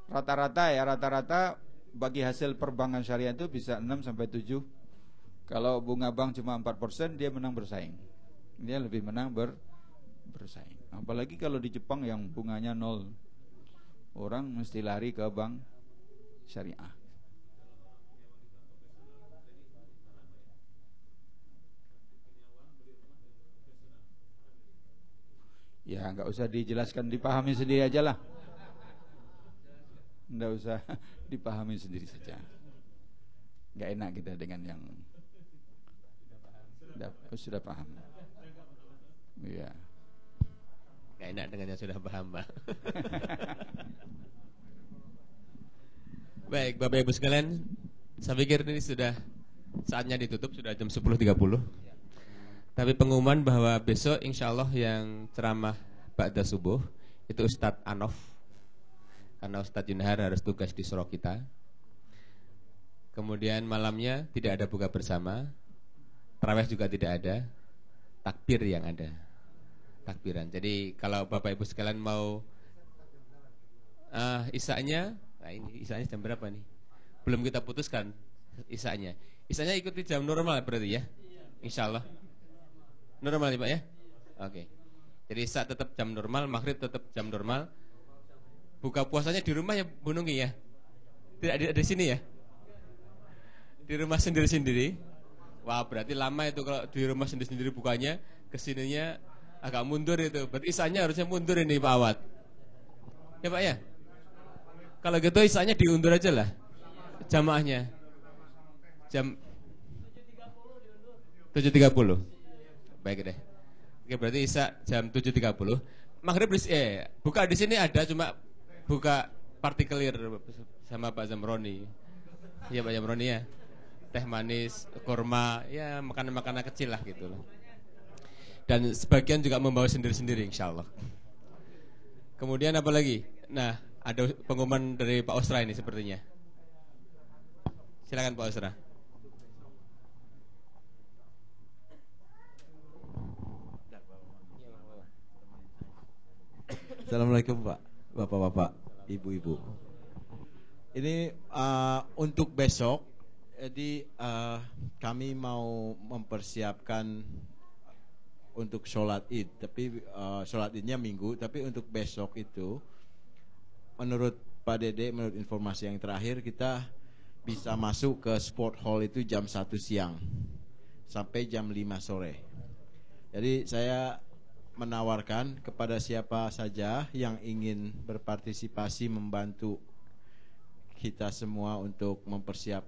rata-rata bagi hasil perbankan syariah itu bisa 6 sampai 7. Kalau bunga bank cuma 4%, dia menang bersaing. Dia lebih menang bersaing. Apalagi kalau di Jepang yang bunganya 0, orang mesti lari ke bank syariah. Ya, enggak usah dijelaskan, dipahami sendiri aja lah. Enggak usah dipahami sendiri saja. Enggak enak kita dengan yang sudah paham. Iya.
Enggak enak dengan yang sudah paham, Pak. Baik, Bapak Ibu sekalian, saya pikir ini sudah saatnya ditutup, sudah jam 10.30. Tapi pengumuman bahwa besok insya Allah yang ceramah ba'da subuh itu Ustadz Anof. Karena Ustadz Yunhar harus tugas di Sorok kita. Kemudian malamnya tidak ada buka bersama, tarawih juga tidak ada, takbir yang ada, takbiran. Jadi kalau Bapak Ibu sekalian mau isanya, nah ini isanya jam berapa nih? Belum kita putuskan isanya. Isanya ikuti jam normal berarti ya, insya Allah. Normal ya Pak ya? Oke. Jadi isya tetap jam normal, maghrib tetap jam normal. Buka puasanya di rumah ya Bu Nunggi ya? Tidak di sini ya? Di rumah sendiri-sendiri. Wah, berarti lama itu kalau di rumah sendiri-sendiri bukanya, kesininya agak mundur itu. Berarti isanya harusnya mundur ini Pak Awad. Ya Pak ya? Kalau gitu isanya diundur aja lah jamaahnya. Jam 7.30. Baik deh. Oke, berarti isya jam 7.30. Maghrib buka di sini ada, cuma buka partikelir sama Pak Zamroni. Iya Pak Zamroni ya. Teh manis, kurma, ya makanan-makanan kecil lah gitu loh. Dan sebagian juga membawa sendiri-sendiri insyaallah. Kemudian apa lagi? Nah, ada pengumuman dari Pak Osra ini sepertinya. Silakan Pak Osra.
Assalamualaikum Pak, Bapak-bapak, Ibu-ibu. Ini untuk besok, jadi kami mau mempersiapkan untuk sholat id. Tapi sholat idnya minggu, tapi untuk besok itu menurut Pak Dede, menurut informasi yang terakhir, kita bisa masuk ke sport hall itu jam 1 siang sampai jam 5 sore. Jadi saya menawarkan kepada siapa saja yang ingin berpartisipasi membantu kita semua untuk mempersiapkan